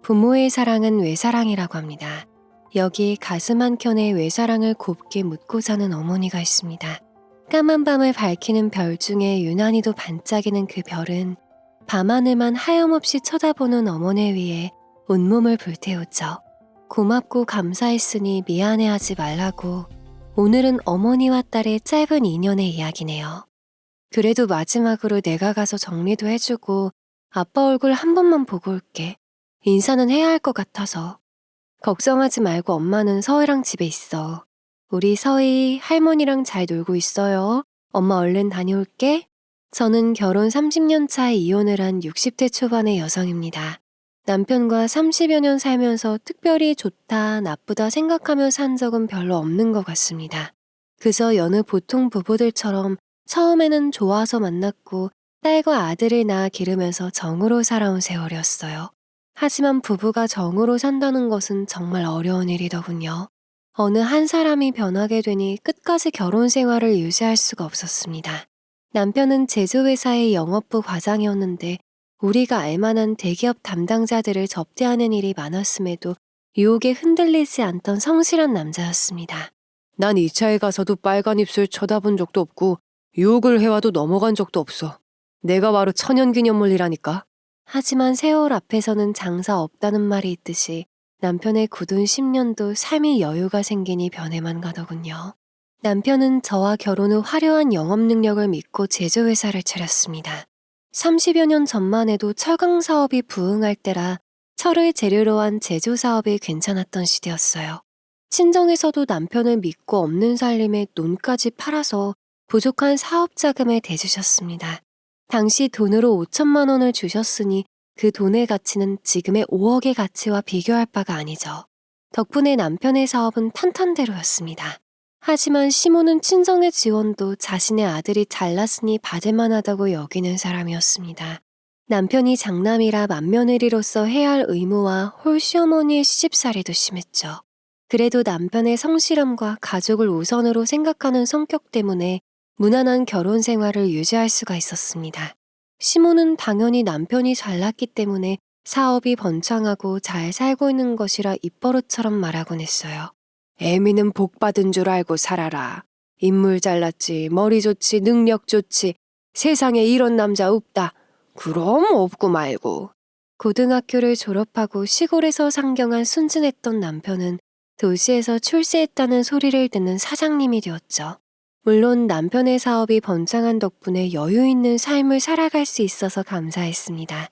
부모의 사랑은 외사랑이라고 합니다. 여기 가슴 한켠에 외사랑을 곱게 묻고 사는 어머니가 있습니다. 까만 밤을 밝히는 별 중에 유난히도 반짝이는 그 별은 밤하늘만 하염없이 쳐다보는 어머니 위에 온몸을 불태우죠. 고맙고 감사했으니 미안해하지 말라고. 오늘은 어머니와 딸의 짧은 인연의 이야기네요. 그래도 마지막으로 내가 가서 정리도 해주고 아빠 얼굴 한 번만 보고 올게. 인사는 해야 할 것 같아서. 걱정하지 말고 엄마는 서희랑 집에 있어. 우리 서희 할머니랑 잘 놀고 있어요. 엄마 얼른 다녀올게. 저는 결혼 30년 차에 이혼을 한 60대 초반의 여성입니다. 남편과 30여 년 살면서 특별히 좋다, 나쁘다 생각하며 산 적은 별로 없는 것 같습니다. 그저 여느 보통 부부들처럼 처음에는 좋아서 만났고 딸과 아들을 낳아 기르면서 정으로 살아온 세월이었어요. 하지만 부부가 정으로 산다는 것은 정말 어려운 일이더군요. 어느 한 사람이 변하게 되니 끝까지 결혼 생활을 유지할 수가 없었습니다. 남편은 제조회사의 영업부 과장이었는데 우리가 알만한 대기업 담당자들을 접대하는 일이 많았음에도 유혹에 흔들리지 않던 성실한 남자였습니다. 난 2차에 가서도 빨간 입술 쳐다본 적도 없고 유혹을 해와도 넘어간 적도 없어. 내가 바로 천연기념물이라니까. 하지만 세월 앞에서는 장사 없다는 말이 있듯이 남편의 굳은 10년도 삶의 여유가 생기니 변해만 가더군요. 남편은 저와 결혼 후 화려한 영업 능력을 믿고 제조회사를 차렸습니다. 30여 년 전만 해도 철강 사업이 부흥할 때라 철을 재료로 한 제조 사업이 괜찮았던 시대였어요. 친정에서도 남편을 믿고 없는 살림에 논까지 팔아서 부족한 사업 자금을 대주셨습니다. 당시 돈으로 5천만 원을 주셨으니 그 돈의 가치는 지금의 5억의 가치와 비교할 바가 아니죠. 덕분에 남편의 사업은 탄탄대로였습니다. 하지만 시모는 친정의 지원도 자신의 아들이 잘났으니 받을만 하다고 여기는 사람이었습니다. 남편이 장남이라 맏며느리로서 해야 할 의무와 홀 시어머니의 시집살이도 심했죠. 그래도 남편의 성실함과 가족을 우선으로 생각하는 성격 때문에 무난한 결혼 생활을 유지할 수가 있었습니다. 시모는 당연히 남편이 잘났기 때문에 사업이 번창하고 잘 살고 있는 것이라 입버릇처럼 말하곤 했어요. 애미는 복 받은 줄 알고 살아라. 인물 잘났지, 머리 좋지, 능력 좋지. 세상에 이런 남자 없다. 그럼 없고 말고. 고등학교를 졸업하고 시골에서 상경한 순진했던 남편은 도시에서 출세했다는 소리를 듣는 사장님이 되었죠. 물론 남편의 사업이 번창한 덕분에 여유 있는 삶을 살아갈 수 있어서 감사했습니다.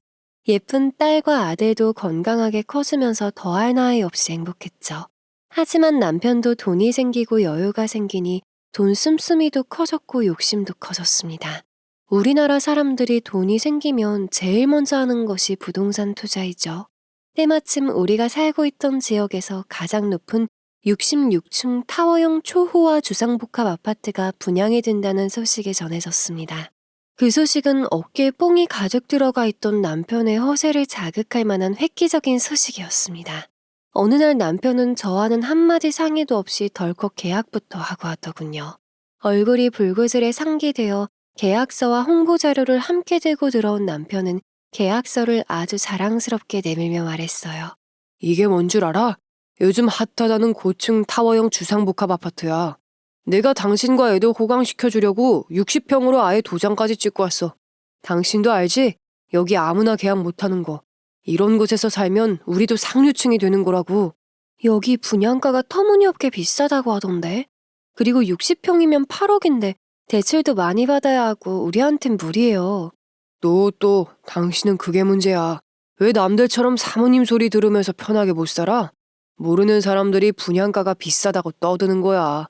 예쁜 딸과 아들도 건강하게 커지면서 더할 나위 없이 행복했죠. 하지만 남편도 돈이 생기고 여유가 생기니 돈 씀씀이도 커졌고 욕심도 커졌습니다. 우리나라 사람들이 돈이 생기면 제일 먼저 하는 것이 부동산 투자이죠. 때마침 우리가 살고 있던 지역에서 가장 높은 66층 타워형 초호화 주상복합 아파트가 분양이 된다는 소식이 전해졌습니다. 그 소식은 어깨에 뽕이 가득 들어가 있던 남편의 허세를 자극할 만한 획기적인 소식이었습니다. 어느 날 남편은 저와는 한마디 상의도 없이 덜컥 계약부터 하고 왔더군요. 얼굴이 불구슬에 상기되어 계약서와 홍보자료를 함께 들고 들어온 남편은 계약서를 아주 자랑스럽게 내밀며 말했어요. 이게 뭔 줄 알아? 요즘 핫하다는 고층 타워형 주상복합 아파트야. 내가 당신과 애도 호강시켜주려고 60평으로 아예 도장까지 찍고 왔어. 당신도 알지? 여기 아무나 계약 못하는 거. 이런 곳에서 살면 우리도 상류층이 되는 거라고. 여기 분양가가 터무니없게 비싸다고 하던데. 그리고 60평이면 8억인데 대출도 많이 받아야 하고 우리한텐 무리예요. 또 당신은 그게 문제야. 왜 남들처럼 사모님 소리 들으면서 편하게 못 살아? 모르는 사람들이 분양가가 비싸다고 떠드는 거야.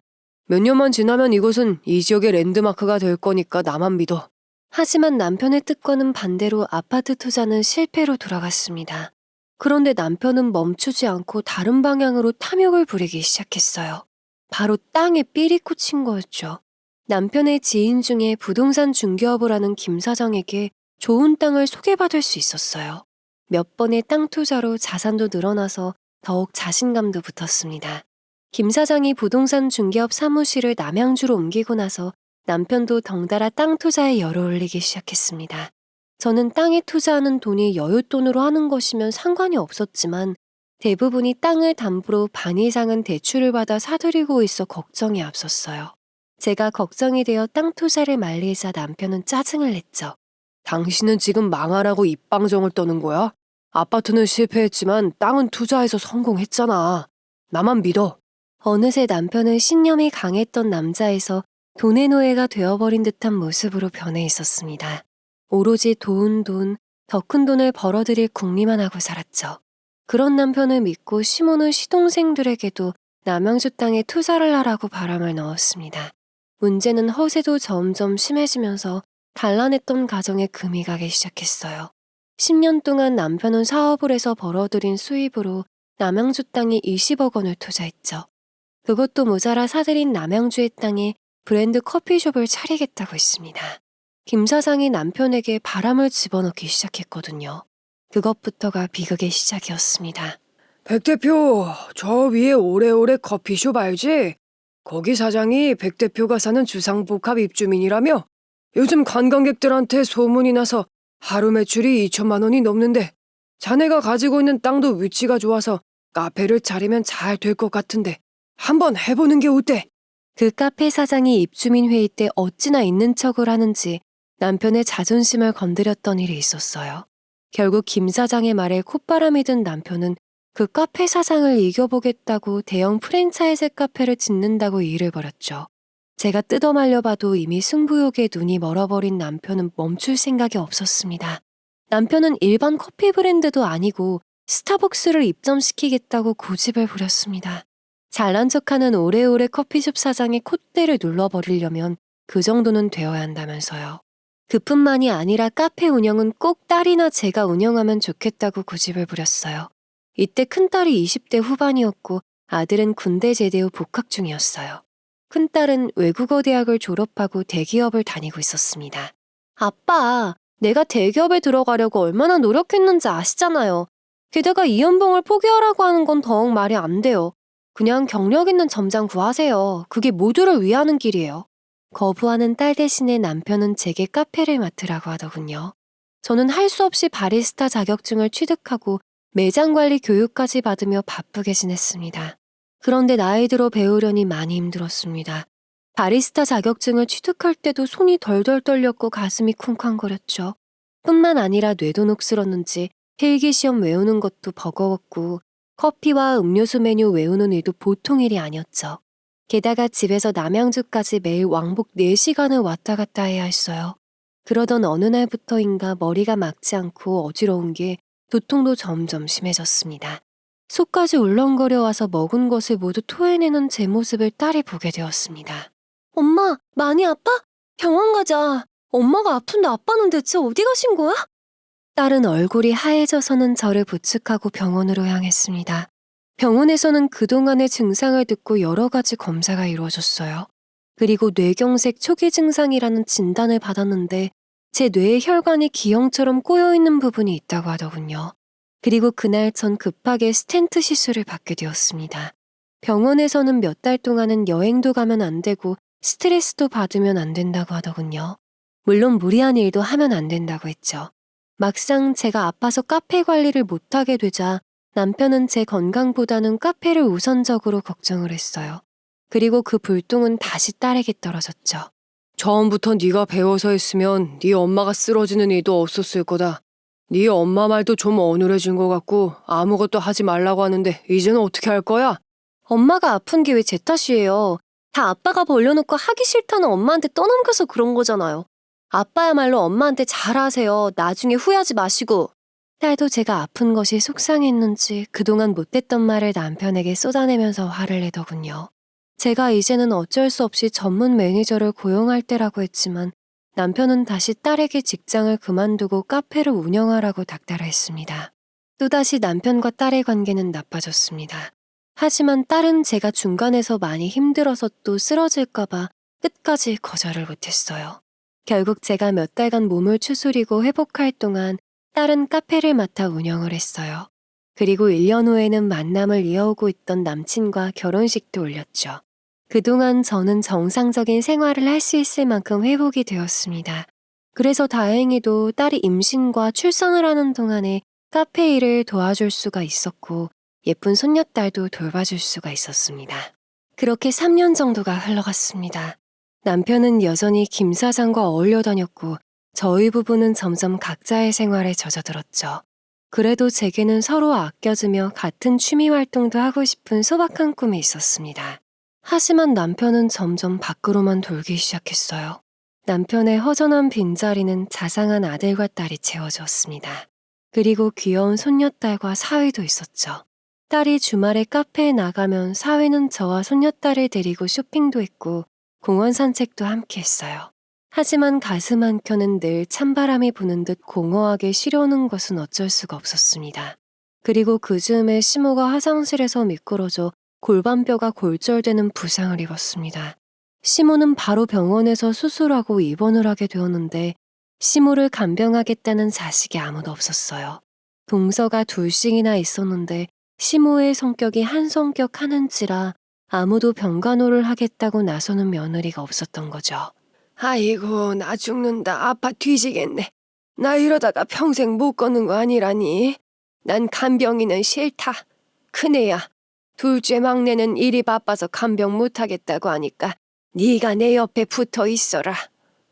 몇 년만 지나면 이곳은 이 지역의 랜드마크가 될 거니까 나만 믿어. 하지만 남편의 뜻과는 반대로 아파트 투자는 실패로 돌아갔습니다. 그런데 남편은 멈추지 않고 다른 방향으로 탐욕을 부리기 시작했어요. 바로 땅에 삘이 꽂힌 거였죠. 남편의 지인 중에 부동산 중개업을 하는 김 사장에게 좋은 땅을 소개받을 수 있었어요. 몇 번의 땅 투자로 자산도 늘어나서 더욱 자신감도 붙었습니다. 김 사장이 부동산 중개업 사무실을 남양주로 옮기고 나서 남편도 덩달아 땅 투자에 열을 올리기 시작했습니다. 저는 땅에 투자하는 돈이 여윳돈으로 하는 것이면 상관이 없었지만 대부분이 땅을 담보로 반 이상은 대출을 받아 사들이고 있어 걱정이 앞섰어요. 제가 걱정이 되어 땅 투자를 말리자 남편은 짜증을 냈죠. 당신은 지금 망하라고 입방정을 떠는 거야? 아파트는 실패했지만 땅은 투자해서 성공했잖아. 나만 믿어. 어느새 남편은 신념이 강했던 남자에서 돈의 노예가 되어버린 듯한 모습으로 변해 있었습니다. 오로지 돈, 더 큰 돈을 벌어들일 궁리만 하고 살았죠. 그런 남편을 믿고 심오는 시동생들에게도 남양주 땅에 투자를 하라고 바람을 넣었습니다. 문제는 허세도 점점 심해지면서 단란했던 가정에 금이 가기 시작했어요. 10년 동안 남편은 사업을 해서 벌어들인 수입으로 남양주 땅에 20억 원을 투자했죠. 그것도 모자라 사들인 남양주의 땅에 브랜드 커피숍을 차리겠다고 했습니다. 김 사장이 남편에게 바람을 집어넣기 시작했거든요. 그것부터가 비극의 시작이었습니다. 백 대표, 저 위에 오래오래 커피숍 알지? 거기 사장이 백 대표가 사는 주상복합 입주민이라며? 요즘 관광객들한테 소문이 나서 하루 매출이 2천만 원이 넘는데 자네가 가지고 있는 땅도 위치가 좋아서 카페를 차리면 잘 될 것 같은데 한번 해보는 게 어때? 그 카페 사장이 입주민 회의 때 어찌나 있는 척을 하는지 남편의 자존심을 건드렸던 일이 있었어요. 결국 김 사장의 말에 콧바람이 든 남편은 그 카페 사장을 이겨보겠다고 대형 프랜차이즈 카페를 짓는다고 일을 벌였죠. 제가 뜯어말려 봐도 이미 승부욕에 눈이 멀어버린 남편은 멈출 생각이 없었습니다. 남편은 일반 커피 브랜드도 아니고 스타벅스를 입점시키겠다고 고집을 부렸습니다. 잘난 척하는 오래오래 커피숍 사장의 콧대를 눌러버리려면 그 정도는 되어야 한다면서요. 그뿐만이 아니라 카페 운영은 꼭 딸이나 제가 운영하면 좋겠다고 고집을 부렸어요. 이때 큰딸이 20대 후반이었고 아들은 군대 제대 후 복학 중이었어요. 큰딸은 외국어 대학을 졸업하고 대기업을 다니고 있었습니다. 아빠, 내가 대기업에 들어가려고 얼마나 노력했는지 아시잖아요. 게다가 이 연봉을 포기하라고 하는 건 더욱 말이 안 돼요. 그냥 경력 있는 점장 구하세요. 그게 모두를 위하는 길이에요. 거부하는 딸 대신에 남편은 제게 카페를 맡으라고 하더군요. 저는 할 수 없이 바리스타 자격증을 취득하고 매장 관리 교육까지 받으며 바쁘게 지냈습니다. 그런데 나이 들어 배우려니 많이 힘들었습니다. 바리스타 자격증을 취득할 때도 손이 덜덜 떨렸고 가슴이 쿵쾅거렸죠. 뿐만 아니라 뇌도 녹슬었는지 필기시험 외우는 것도 버거웠고 커피와 음료수 메뉴 외우는 일도 보통 일이 아니었죠. 게다가 집에서 남양주까지 매일 왕복 4시간을 왔다 갔다 해야 했어요. 그러던 어느 날부터인가 머리가 막지 않고 어지러운 게 두통도 점점 심해졌습니다. 속까지 울렁거려 와서 먹은 것을 모두 토해내는 제 모습을 딸이 보게 되었습니다. 엄마, 많이 아파? 병원 가자. 엄마가 아픈데 아빠는 대체 어디 가신 거야? 딸은 얼굴이 하얘져서는 저를 부축하고 병원으로 향했습니다. 병원에서는 그동안의 증상을 듣고 여러 가지 검사가 이루어졌어요. 그리고 뇌경색 초기 증상이라는 진단을 받았는데 제 뇌의 혈관이 기형처럼 꼬여있는 부분이 있다고 하더군요. 그리고 그날 전 급하게 스텐트 시술을 받게 되었습니다. 병원에서는 몇 달 동안은 여행도 가면 안 되고 스트레스도 받으면 안 된다고 하더군요. 물론 무리한 일도 하면 안 된다고 했죠. 막상 제가 아파서 카페 관리를 못하게 되자 남편은 제 건강보다는 카페를 우선적으로 걱정을 했어요. 그리고 그 불똥은 다시 딸에게 떨어졌죠. 처음부터 네가 배워서 했으면 네 엄마가 쓰러지는 일도 없었을 거다. 네 엄마 말도 좀 어눌해진 것 같고 아무것도 하지 말라고 하는데 이제는 어떻게 할 거야? 엄마가 아픈 게 왜 제 탓이에요. 다 아빠가 벌려놓고 하기 싫다는 엄마한테 떠넘겨서 그런 거잖아요. 아빠야말로 엄마한테 잘하세요. 나중에 후회하지 마시고. 딸도 제가 아픈 것이 속상했는지 그동안 못했던 말을 남편에게 쏟아내면서 화를 내더군요. 제가 이제는 어쩔 수 없이 전문 매니저를 고용할 때라고 했지만 남편은 다시 딸에게 직장을 그만두고 카페를 운영하라고 닥달을 했습니다. 또다시 남편과 딸의 관계는 나빠졌습니다. 하지만 딸은 제가 중간에서 많이 힘들어서 또 쓰러질까봐 끝까지 거절을 못했어요. 결국 제가 몇 달간 몸을 추스리고 회복할 동안 딸은 카페를 맡아 운영을 했어요. 그리고 1년 후에는 만남을 이어오고 있던 남친과 결혼식도 올렸죠. 그동안 저는 정상적인 생활을 할 수 있을 만큼 회복이 되었습니다. 그래서 다행히도 딸이 임신과 출산을 하는 동안에 카페 일을 도와줄 수가 있었고 예쁜 손녀딸도 돌봐줄 수가 있었습니다. 그렇게 3년 정도가 흘러갔습니다. 남편은 여전히 김 사장과 어울려 다녔고 저희 부부는 점점 각자의 생활에 젖어들었죠. 그래도 제게는 서로 아껴주며 같은 취미 활동도 하고 싶은 소박한 꿈이 있었습니다. 하지만 남편은 점점 밖으로만 돌기 시작했어요. 남편의 허전한 빈자리는 자상한 아들과 딸이 채워주었습니다. 그리고 귀여운 손녀딸과 사위도 있었죠. 딸이 주말에 카페에 나가면 사위는 저와 손녀딸을 데리고 쇼핑도 했고 공원 산책도 함께 했어요. 하지만 가슴 한켠은 늘 찬바람이 부는 듯 공허하게 시려오는 것은 어쩔 수가 없었습니다. 그리고 그 즈음에 시모가 화장실에서 미끄러져 골반뼈가 골절되는 부상을 입었습니다. 시모는 바로 병원에서 수술하고 입원을 하게 되었는데 시모를 간병하겠다는 자식이 아무도 없었어요. 동서가 둘씩이나 있었는데 시모의 성격이 한 성격 하는지라 아무도 병간호를 하겠다고 나서는 며느리가 없었던 거죠. 아이고, 나 죽는다. 아파 뒤지겠네. 나 이러다가 평생 못 걷는 거 아니라니. 난 간병이는 싫다. 큰애야, 둘째 막내는 일이 바빠서 간병 못하겠다고 하니까 네가 내 옆에 붙어 있어라.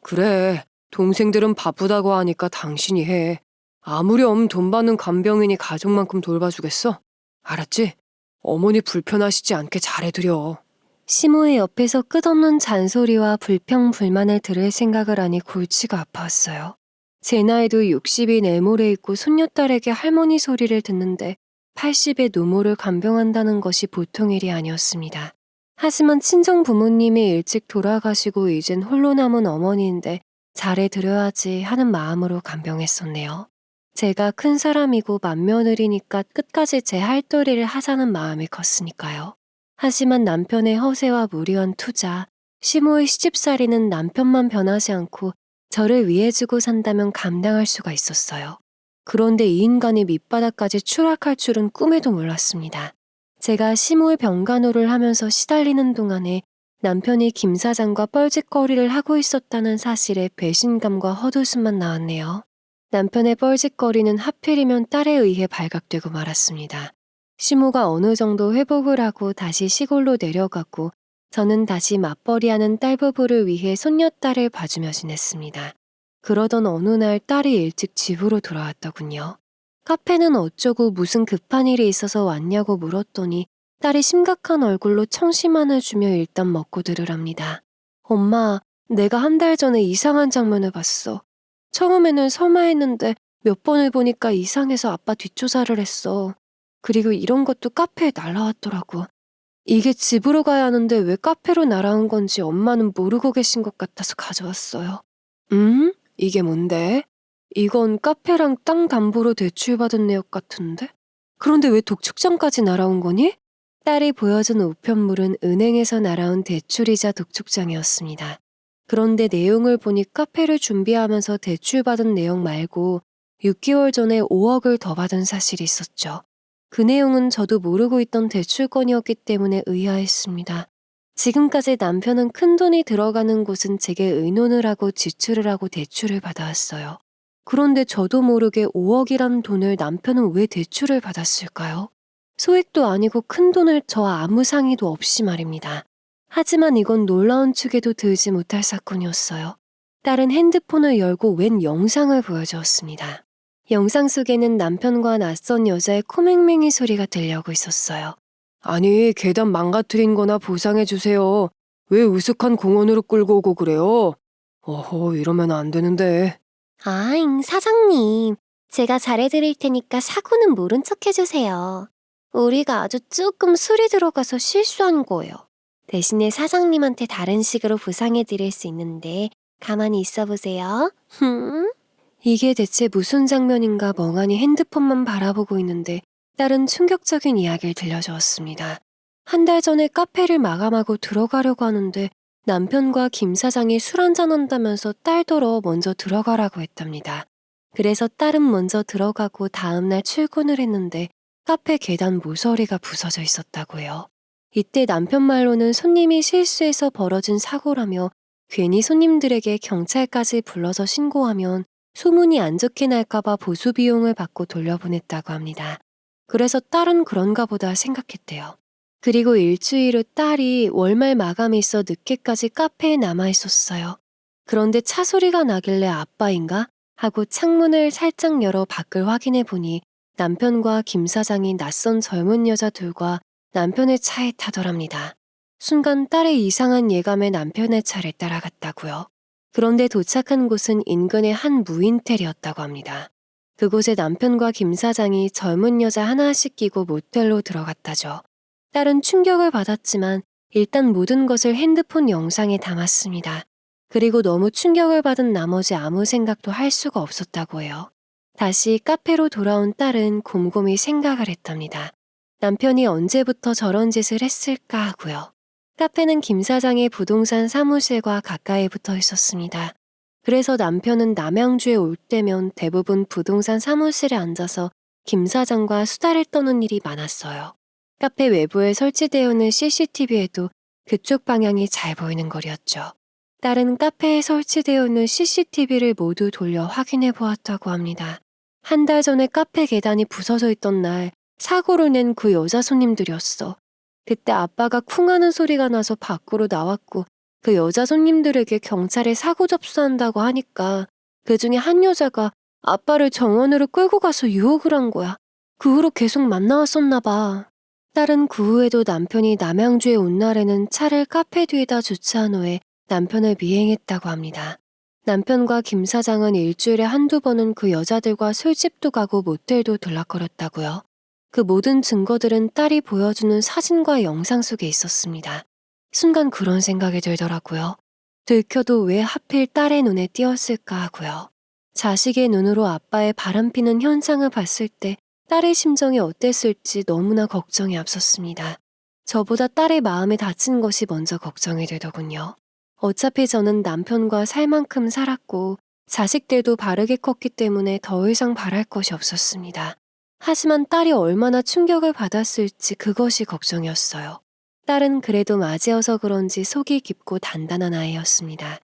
그래, 동생들은 바쁘다고 하니까 당신이 해. 아무렴 돈 받는 간병인이 가족만큼 돌봐주겠어? 알았지? 어머니 불편하시지 않게 잘해드려. 시모의 옆에서 끝없는 잔소리와 불평불만을 들을 생각을 하니 골치가 아파왔어요. 제 나이도 60이 내모레 있고 손녀딸에게 할머니 소리를 듣는데 80의 노모를 간병한다는 것이 보통 일이 아니었습니다. 하지만 친정 부모님이 일찍 돌아가시고 이젠 홀로 남은 어머니인데 잘해드려야지 하는 마음으로 간병했었네요. 제가 큰 사람이고 맏며느리니까 끝까지 제 할도리를 하자는 마음이 컸으니까요. 하지만 남편의 허세와 무리한 투자, 시모의 시집살이는 남편만 변하지 않고 저를 위해주고 산다면 감당할 수가 있었어요. 그런데 이 인간이 밑바닥까지 추락할 줄은 꿈에도 몰랐습니다. 제가 시모의 병간호를 하면서 시달리는 동안에 남편이 김 사장과 뻘짓거리를 하고 있었다는 사실에 배신감과 헛웃음만 나왔네요. 남편의 뻘짓거리는 하필이면 딸에 의해 발각되고 말았습니다. 시모가 어느 정도 회복을 하고 다시 시골로 내려가고 저는 다시 맞벌이하는 딸 부부를 위해 손녀딸을 봐주며 지냈습니다. 그러던 어느 날 딸이 일찍 집으로 돌아왔더군요. 카페는 어쩌고 무슨 급한 일이 있어서 왔냐고 물었더니 딸이 심각한 얼굴로 청심환을 주며 일단 먹고 들으랍니다. 엄마, 내가 한 달 전에 이상한 장면을 봤어. 처음에는 설마했는데 몇 번을 보니까 이상해서 아빠 뒷조사를 했어. 그리고 이런 것도 카페에 날라왔더라고. 이게 집으로 가야 하는데 왜 카페로 날아온 건지 엄마는 모르고 계신 것 같아서 가져왔어요. 이게 뭔데? 이건 카페랑 땅 담보로 대출받은 내역 같은데? 그런데 왜 독촉장까지 날아온 거니? 딸이 보여준 우편물은 은행에서 날아온 대출이자 독촉장이었습니다. 그런데 내용을 보니 카페를 준비하면서 대출받은 내용 말고 6개월 전에 5억을 더 받은 사실이 있었죠. 그 내용은 저도 모르고 있던 대출건이었기 때문에 의아했습니다. 지금까지 남편은 큰돈이 들어가는 곳은 제게 의논을 하고 지출을 하고 대출을 받아왔어요. 그런데 저도 모르게 5억이란 돈을 남편은 왜 대출을 받았을까요? 소액도 아니고 큰돈을 저와 아무 상의도 없이 말입니다. 하지만 이건 놀라운 축에도 들지 못할 사건이었어요. 딸은 핸드폰을 열고 웬 영상을 보여주었습니다. 영상 속에는 남편과 낯선 여자의 코맹맹이 소리가 들려오고 있었어요. 아니, 계단 망가뜨린 거나 보상해주세요. 왜 으슥한 공원으로 끌고 오고 그래요? 어허, 이러면 안 되는데. 아잉, 사장님. 제가 잘해드릴 테니까 사고는 모른 척 해주세요. 우리가 아주 조금 술이 들어가서 실수한 거예요. 대신에 사장님한테 다른 식으로 보상해드릴 수 있는데 가만히 있어보세요. 이게 대체 무슨 장면인가 멍하니 핸드폰만 바라보고 있는데 딸은 충격적인 이야기를 들려주었습니다. 한 달 전에 카페를 마감하고 들어가려고 하는데 남편과 김 사장이 술 한잔한다면서 딸더러 먼저 들어가라고 했답니다. 그래서 딸은 먼저 들어가고 다음날 출근을 했는데 카페 계단 모서리가 부서져 있었다고요. 이때 남편 말로는 손님이 실수해서 벌어진 사고라며 괜히 손님들에게 경찰까지 불러서 신고하면 소문이 안 좋게 날까봐 보수 비용을 받고 돌려보냈다고 합니다. 그래서 딸은 그런가 보다 생각했대요. 그리고 일주일 후 딸이 월말 마감이 있어 늦게까지 카페에 남아 있었어요. 그런데 차 소리가 나길래 아빠인가? 하고 창문을 살짝 열어 밖을 확인해 보니 남편과 김 사장이 낯선 젊은 여자 둘과 남편의 차에 타더랍니다. 순간 딸의 이상한 예감에 남편의 차를 따라갔다고요. 그런데 도착한 곳은 인근의 한 무인텔이었다고 합니다. 그곳에 남편과 김 사장이 젊은 여자 하나씩 끼고 모텔로 들어갔다죠. 딸은 충격을 받았지만 일단 모든 것을 핸드폰 영상에 담았습니다. 그리고 너무 충격을 받은 나머지 아무 생각도 할 수가 없었다고 해요. 다시 카페로 돌아온 딸은 곰곰이 생각을 했답니다. 남편이 언제부터 저런 짓을 했을까 하고요. 카페는 김 사장의 부동산 사무실과 가까이 붙어 있었습니다. 그래서 남편은 남양주에 올 때면 대부분 부동산 사무실에 앉아서 김 사장과 수다를 떠는 일이 많았어요. 카페 외부에 설치되어 있는 CCTV에도 그쪽 방향이 잘 보이는 거리였죠. 딸은 카페에 설치되어 있는 CCTV를 모두 돌려 확인해 보았다고 합니다. 한 달 전에 카페 계단이 부서져 있던 날 사고를 낸 그 여자 손님들이었어. 그때 아빠가 쿵 하는 소리가 나서 밖으로 나왔고 그 여자 손님들에게 경찰에 사고 접수한다고 하니까 그 중에 한 여자가 아빠를 정원으로 끌고 가서 유혹을 한 거야. 그 후로 계속 만나왔었나 봐. 딸은 그 후에도 남편이 남양주에 온 날에는 차를 카페 뒤에다 주차한 후에 남편을 미행했다고 합니다. 남편과 김 사장은 일주일에 한두 번은 그 여자들과 술집도 가고 모텔도 들락거렸다고요. 그 모든 증거들은 딸이 보여주는 사진과 영상 속에 있었습니다. 순간 그런 생각이 들더라고요. 들켜도 왜 하필 딸의 눈에 띄었을까 하고요. 자식의 눈으로 아빠의 바람피는 현상을 봤을 때 딸의 심정이 어땠을지 너무나 걱정이 앞섰습니다. 저보다 딸의 마음이 다친 것이 먼저 걱정이 되더군요. 어차피 저는 남편과 살 만큼 살았고 자식들도 바르게 컸기 때문에 더 이상 바랄 것이 없었습니다. 하지만 딸이 얼마나 충격을 받았을지 그것이 걱정이었어요. 딸은 그래도 맞이어서 그런지 속이 깊고 단단한 아이였습니다.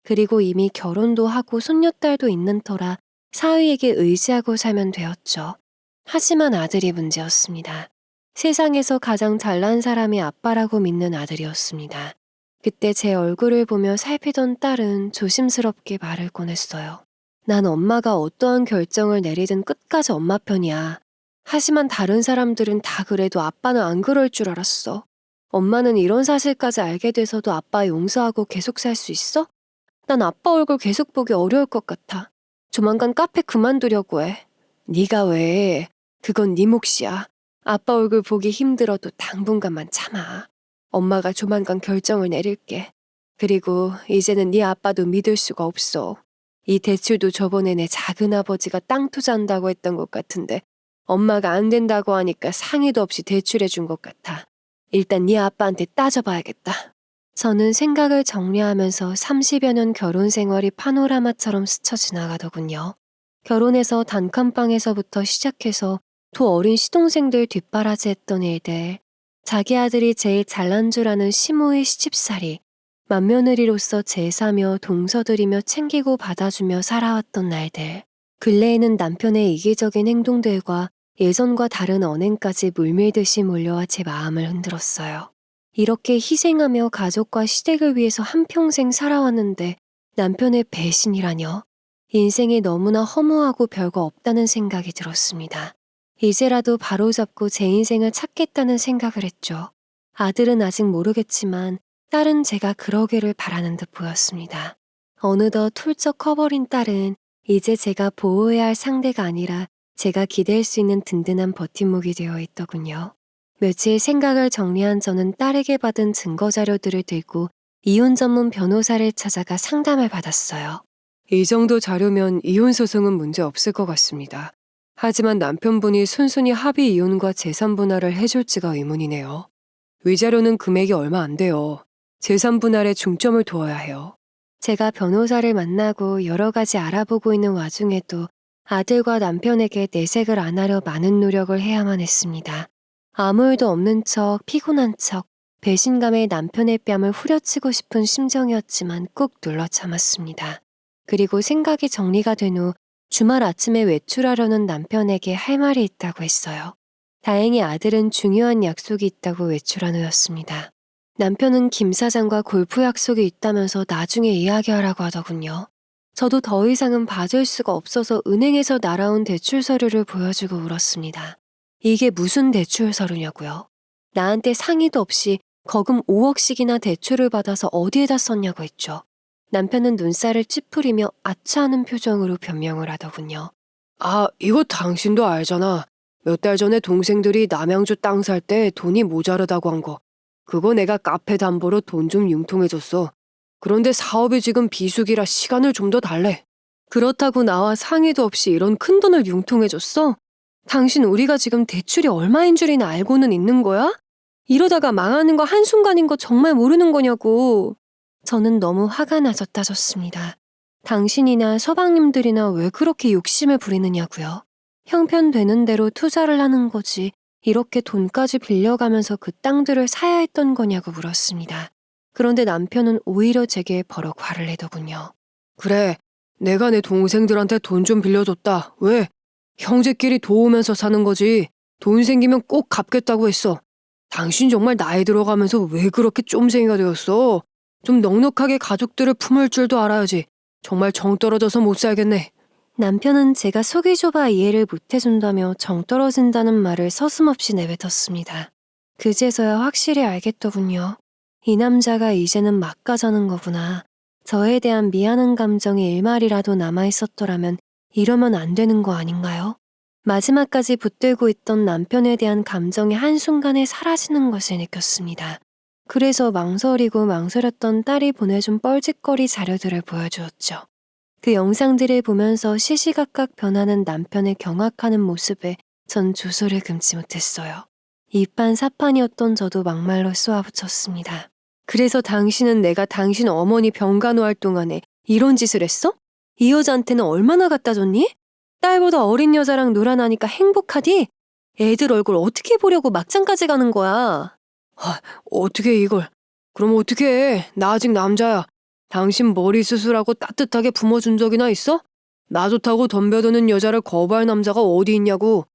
그리고 이미 결혼도 하고 손녀딸도 있는 터라 사위에게 의지하고 살면 되었죠. 하지만 아들이 문제였습니다. 세상에서 가장 잘난 사람이 아빠라고 믿는 아들이었습니다. 그때 제 얼굴을 보며 살피던 딸은 조심스럽게 말을 꺼냈어요. 난 엄마가 어떠한 결정을 내리든 끝까지 엄마 편이야. 하지만 다른 사람들은 다 그래도 아빠는 안 그럴 줄 알았어. 엄마는 이런 사실까지 알게 돼서도 아빠 용서하고 계속 살 수 있어? 난 아빠 얼굴 계속 보기 어려울 것 같아. 조만간 카페 그만두려고 해. 네가 왜? 그건 네 몫이야. 아빠 얼굴 보기 힘들어도 당분간만 참아. 엄마가 조만간 결정을 내릴게. 그리고 이제는 네 아빠도 믿을 수가 없어. 이 대출도 저번에 내 작은아버지가 땅 투자한다고 했던 것 같은데 엄마가 안 된다고 하니까 상의도 없이 대출해 준 것 같아. 일단 네 아빠한테 따져봐야겠다. 저는 생각을 정리하면서 30여 년 결혼 생활이 파노라마처럼 스쳐 지나가더군요. 결혼해서 단칸방에서부터 시작해서 두 어린 시동생들 뒷바라지했던 일들, 자기 아들이 제일 잘난 줄 아는 시모의 시집살이, 맏며느리로서 제사며 동서들이며 챙기고 받아주며 살아왔던 날들, 근래에는 남편의 이기적인 행동들과 예전과 다른 언행까지 물밀듯이 몰려와 제 마음을 흔들었어요. 이렇게 희생하며 가족과 시댁을 위해서 한평생 살아왔는데 남편의 배신이라뇨? 인생이 너무나 허무하고 별거 없다는 생각이 들었습니다. 이제라도 바로잡고 제 인생을 찾겠다는 생각을 했죠. 아들은 아직 모르겠지만 딸은 제가 그러기를 바라는 듯 보였습니다. 어느덧 훌쩍 커버린 딸은 이제 제가 보호해야 할 상대가 아니라 제가 기댈 수 있는 든든한 버팀목이 되어 있더군요. 며칠 생각을 정리한 저는 딸에게 받은 증거자료들을 들고 이혼 전문 변호사를 찾아가 상담을 받았어요. 이 정도 자료면 이혼 소송은 문제 없을 것 같습니다. 하지만 남편분이 순순히 합의 이혼과 재산 분할을 해줄지가 의문이네요. 위자료는 금액이 얼마 안 돼요. 재산 분할에 중점을 두어야 해요. 제가 변호사를 만나고 여러 가지 알아보고 있는 와중에도 아들과 남편에게 내색을 안 하려 많은 노력을 해야만 했습니다. 아무 일도 없는 척, 피곤한 척, 배신감에 남편의 뺨을 후려치고 싶은 심정이었지만 꾹 눌러 참았습니다. 그리고 생각이 정리가 된 후 주말 아침에 외출하려는 남편에게 할 말이 있다고 했어요. 다행히 아들은 중요한 약속이 있다고 외출한 후였습니다. 남편은 김 사장과 골프 약속이 있다면서 나중에 이야기하라고 하더군요. 저도 더 이상은 봐줄 수가 없어서 은행에서 날아온 대출 서류를 보여주고 울었습니다. 이게 무슨 대출 서류냐고요? 나한테 상의도 없이 거금 5억씩이나 대출을 받아서 어디에다 썼냐고 했죠. 남편은 눈살을 찌푸리며 아차하는 표정으로 변명을 하더군요. 아, 이거 당신도 알잖아. 몇 달 전에 동생들이 남양주 땅 살 때 돈이 모자르다고 한 거. 그거 내가 카페 담보로 돈 좀 융통해줬어. 그런데 사업이 지금 비수기라 시간을 좀 더 달래. 그렇다고 나와 상의도 없이 이런 큰 돈을 융통해줬어? 당신 우리가 지금 대출이 얼마인 줄이나 알고는 있는 거야? 이러다가 망하는 거 한순간인 거 정말 모르는 거냐고. 저는 너무 화가 나서 따졌습니다. 당신이나 서방님들이나 왜 그렇게 욕심을 부리느냐고요. 형편되는 대로 투자를 하는 거지 이렇게 돈까지 빌려가면서 그 땅들을 사야 했던 거냐고 물었습니다. 그런데 남편은 오히려 제게 버럭 화를 내더군요. 그래, 내가 내 동생들한테 돈 좀 빌려줬다. 왜? 형제끼리 도우면서 사는 거지. 돈 생기면 꼭 갚겠다고 했어. 당신 정말 나이 들어가면서 왜 그렇게 쫌생이가 되었어? 좀 넉넉하게 가족들을 품을 줄도 알아야지. 정말 정 떨어져서 못 살겠네. 남편은 제가 속이 좁아 이해를 못해준다며 정 떨어진다는 말을 서슴없이 내뱉었습니다. 그제서야 확실히 알겠더군요. 이 남자가 이제는 막 가자는 거구나. 저에 대한 미안한 감정이 일말이라도 남아있었더라면 이러면 안 되는 거 아닌가요? 마지막까지 붙들고 있던 남편에 대한 감정이 한순간에 사라지는 것을 느꼈습니다. 그래서 망설이고 망설였던 딸이 보내준 뻘짓거리 자료들을 보여주었죠. 그 영상들을 보면서 시시각각 변하는 남편의 경악하는 모습에 전 조소를 금치 못했어요. 이판사판이었던 저도 막말로 쏘아붙였습니다. 그래서 당신은 내가 당신 어머니 병간호할 동안에 이런 짓을 했어? 이 여자한테는 얼마나 갖다 줬니? 딸보다 어린 여자랑 놀아나니까 행복하디? 애들 얼굴 어떻게 보려고 막장까지 가는 거야? 어떻게 이걸. 그럼 어떻게 해. 나 아직 남자야. 당신 머리 수술하고 따뜻하게 품어준 적이나 있어? 나 좋다고 덤벼드는 여자를 거부할 남자가 어디 있냐고.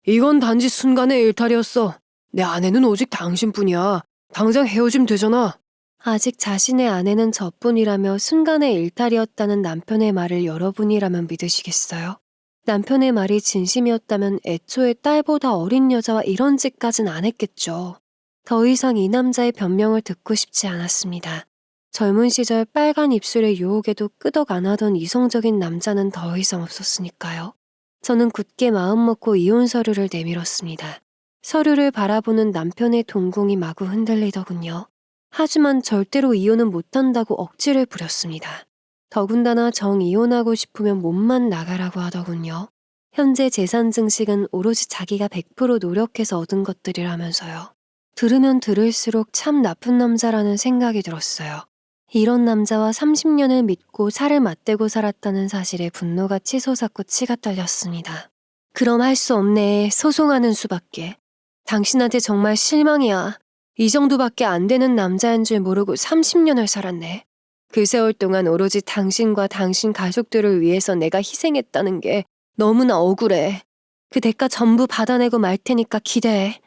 이건 단지 순간의 일탈이었어. 내 아내는 오직 당신뿐이야. 당장 헤어지면 되잖아. 아직 자신의 아내는 저뿐이라며 순간의 일탈이었다는 남편의 말을 여러분이라면 믿으시겠어요? 남편의 말이 진심이었다면 애초에 딸보다 어린 여자와 이런 짓까진 안 했겠죠. 더 이상 이 남자의 변명을 듣고 싶지 않았습니다. 젊은 시절 빨간 입술의 유혹에도 끄덕 안 하던 이성적인 남자는 더 이상 없었으니까요. 저는 굳게 마음먹고 이혼 서류를 내밀었습니다. 서류를 바라보는 남편의 동공이 마구 흔들리더군요. 하지만 절대로 이혼은 못한다고 억지를 부렸습니다. 더군다나 이혼하고 싶으면 몸만 나가라고 하더군요. 현재 재산 증식은 오로지 자기가 100% 노력해서 얻은 것들이라면서요. 들으면 들을수록 참 나쁜 남자라는 생각이 들었어요. 이런 남자와 30년을 믿고 살을 맞대고 살았다는 사실에 분노가 치솟았고 치가 떨렸습니다. 그럼 할 수 없네. 소송하는 수밖에. 당신한테 정말 실망이야. 이 정도밖에 안 되는 남자인 줄 모르고 30년을 살았네. 그 세월 동안 오로지 당신과 당신 가족들을 위해서 내가 희생했다는 게 너무나 억울해. 그 대가 전부 받아내고 말 테니까 기대해.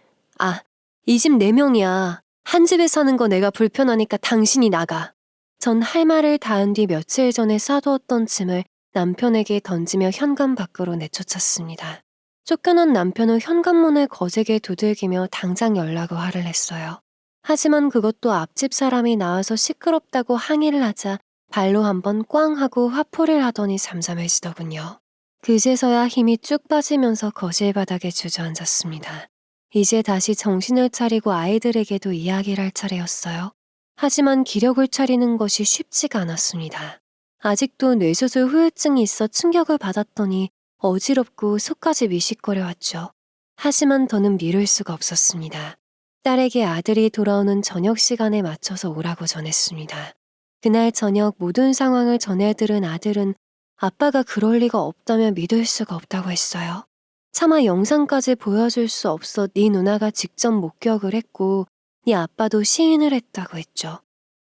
이 집 4명이야. 한 집에 사는 거 내가 불편하니까 당신이 나가. 전 할 말을 닿은 뒤 며칠 전에 싸두었던 짐을 남편에게 던지며 현관 밖으로 내쫓았습니다. 쫓겨난 남편은 현관문을 거세게 두들기며 당장 열라고 화를 냈어요. 하지만 그것도 앞집 사람이 나와서 시끄럽다고 항의를 하자 발로 한번 꽝 하고 화포를 하더니 잠잠해지더군요. 그제서야 힘이 쭉 빠지면서 거실 바닥에 주저앉았습니다. 이제 다시 정신을 차리고 아이들에게도 이야기를 할 차례였어요. 하지만 기력을 차리는 것이 쉽지가 않았습니다. 아직도 뇌수술 후유증이 있어 충격을 받았더니 어지럽고 속까지 미식거려왔죠. 하지만 더는 미룰 수가 없었습니다. 딸에게 아들이 돌아오는 저녁 시간에 맞춰서 오라고 전했습니다. 그날 저녁 모든 상황을 전해들은 아들은 아빠가 그럴 리가 없다며 믿을 수가 없다고 했어요. 차마 영상까지 보여줄 수 없어 네 누나가 직접 목격을 했고 네 아빠도 시인을 했다고 했죠.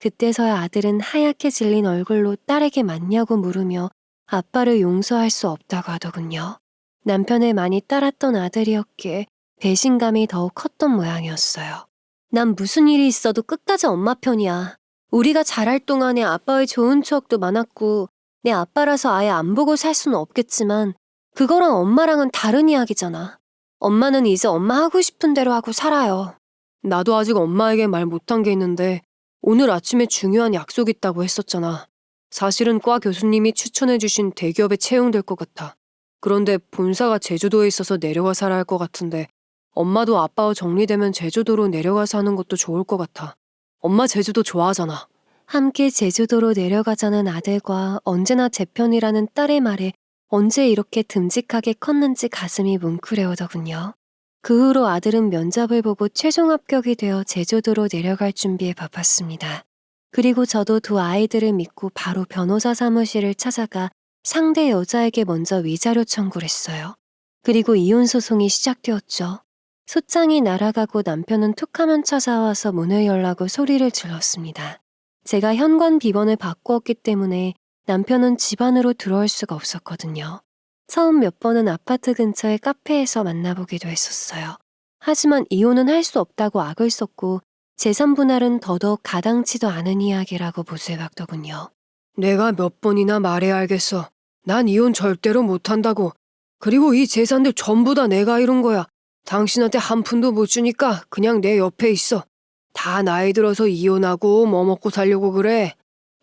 그때서야 아들은 하얗게 질린 얼굴로 딸에게 맞냐고 물으며 아빠를 용서할 수 없다고 하더군요. 남편을 많이 따랐던 아들이었기에 배신감이 더욱 컸던 모양이었어요. 난 무슨 일이 있어도 끝까지 엄마 편이야. 우리가 자랄 동안에 아빠의 좋은 추억도 많았고 내 아빠라서 아예 안 보고 살 수는 없겠지만 그거랑 엄마랑은 다른 이야기잖아. 엄마는 이제 엄마 하고 싶은 대로 하고 살아요. 나도 아직 엄마에게 말 못한 게 있는데 오늘 아침에 중요한 약속 있다고 했었잖아. 사실은 과 교수님이 추천해주신 대기업에 채용될 것 같아. 그런데 본사가 제주도에 있어서 내려가 살아야 할 것 같은데 엄마도 아빠와 정리되면 제주도로 내려가 사는 것도 좋을 것 같아. 엄마 제주도 좋아하잖아. 함께 제주도로 내려가자는 아들과 언제나 제 편이라는 딸의 말에 언제 이렇게 듬직하게 컸는지 가슴이 뭉클해오더군요. 그 후로 아들은 면접을 보고 최종 합격이 되어 제주도로 내려갈 준비에 바빴습니다. 그리고 저도 두 아이들을 믿고 바로 변호사 사무실을 찾아가 상대 여자에게 먼저 위자료 청구를 했어요. 그리고 이혼 소송이 시작되었죠. 소장이 날아가고 남편은 툭하면 찾아와서 문을 열라고 소리를 질렀습니다. 제가 현관 비번을 바꾸었기 때문에 남편은 집 안으로 들어올 수가 없었거든요. 처음 몇 번은 아파트 근처의 카페에서 만나보기도 했었어요. 하지만 이혼은 할 수 없다고 악을 썼고 재산 분할은 더더욱 가당치도 않은 이야기라고 못을 박더군요. 내가 몇 번이나 말해야 알겠어. 난 이혼 절대로 못한다고. 그리고 이 재산들 전부 다 내가 이룬 거야. 당신한테 한 푼도 못 주니까 그냥 내 옆에 있어. 다 나이 들어서 이혼하고 뭐 먹고 살려고 그래.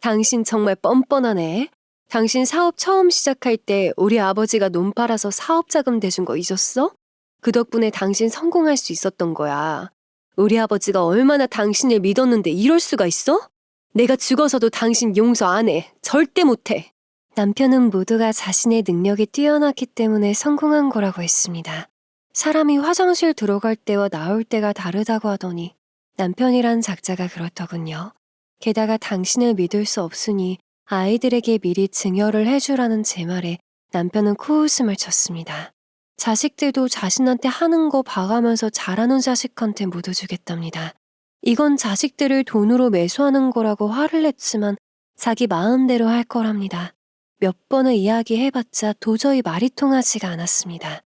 당신 정말 뻔뻔하네. 당신 사업 처음 시작할 때 우리 아버지가 논 팔아서 사업 자금 대준 거 잊었어? 그 덕분에 당신 성공할 수 있었던 거야. 우리 아버지가 얼마나 당신을 믿었는데 이럴 수가 있어? 내가 죽어서도 당신 용서 안 해. 절대 못 해. 남편은 모두가 자신의 능력이 뛰어났기 때문에 성공한 거라고 했습니다. 사람이 화장실 들어갈 때와 나올 때가 다르다고 하더니 남편이란 작자가 그렇더군요. 게다가 당신을 믿을 수 없으니 아이들에게 미리 증여를 해주라는 제 말에 남편은 코웃음을 쳤습니다. 자식들도 자신한테 하는 거 봐가면서 잘하는 자식한테 묻어주겠답니다. 이건 자식들을 돈으로 매수하는 거라고 화를 냈지만 자기 마음대로 할 거랍니다. 몇 번을 이야기해봤자 도저히 말이 통하지가 않았습니다.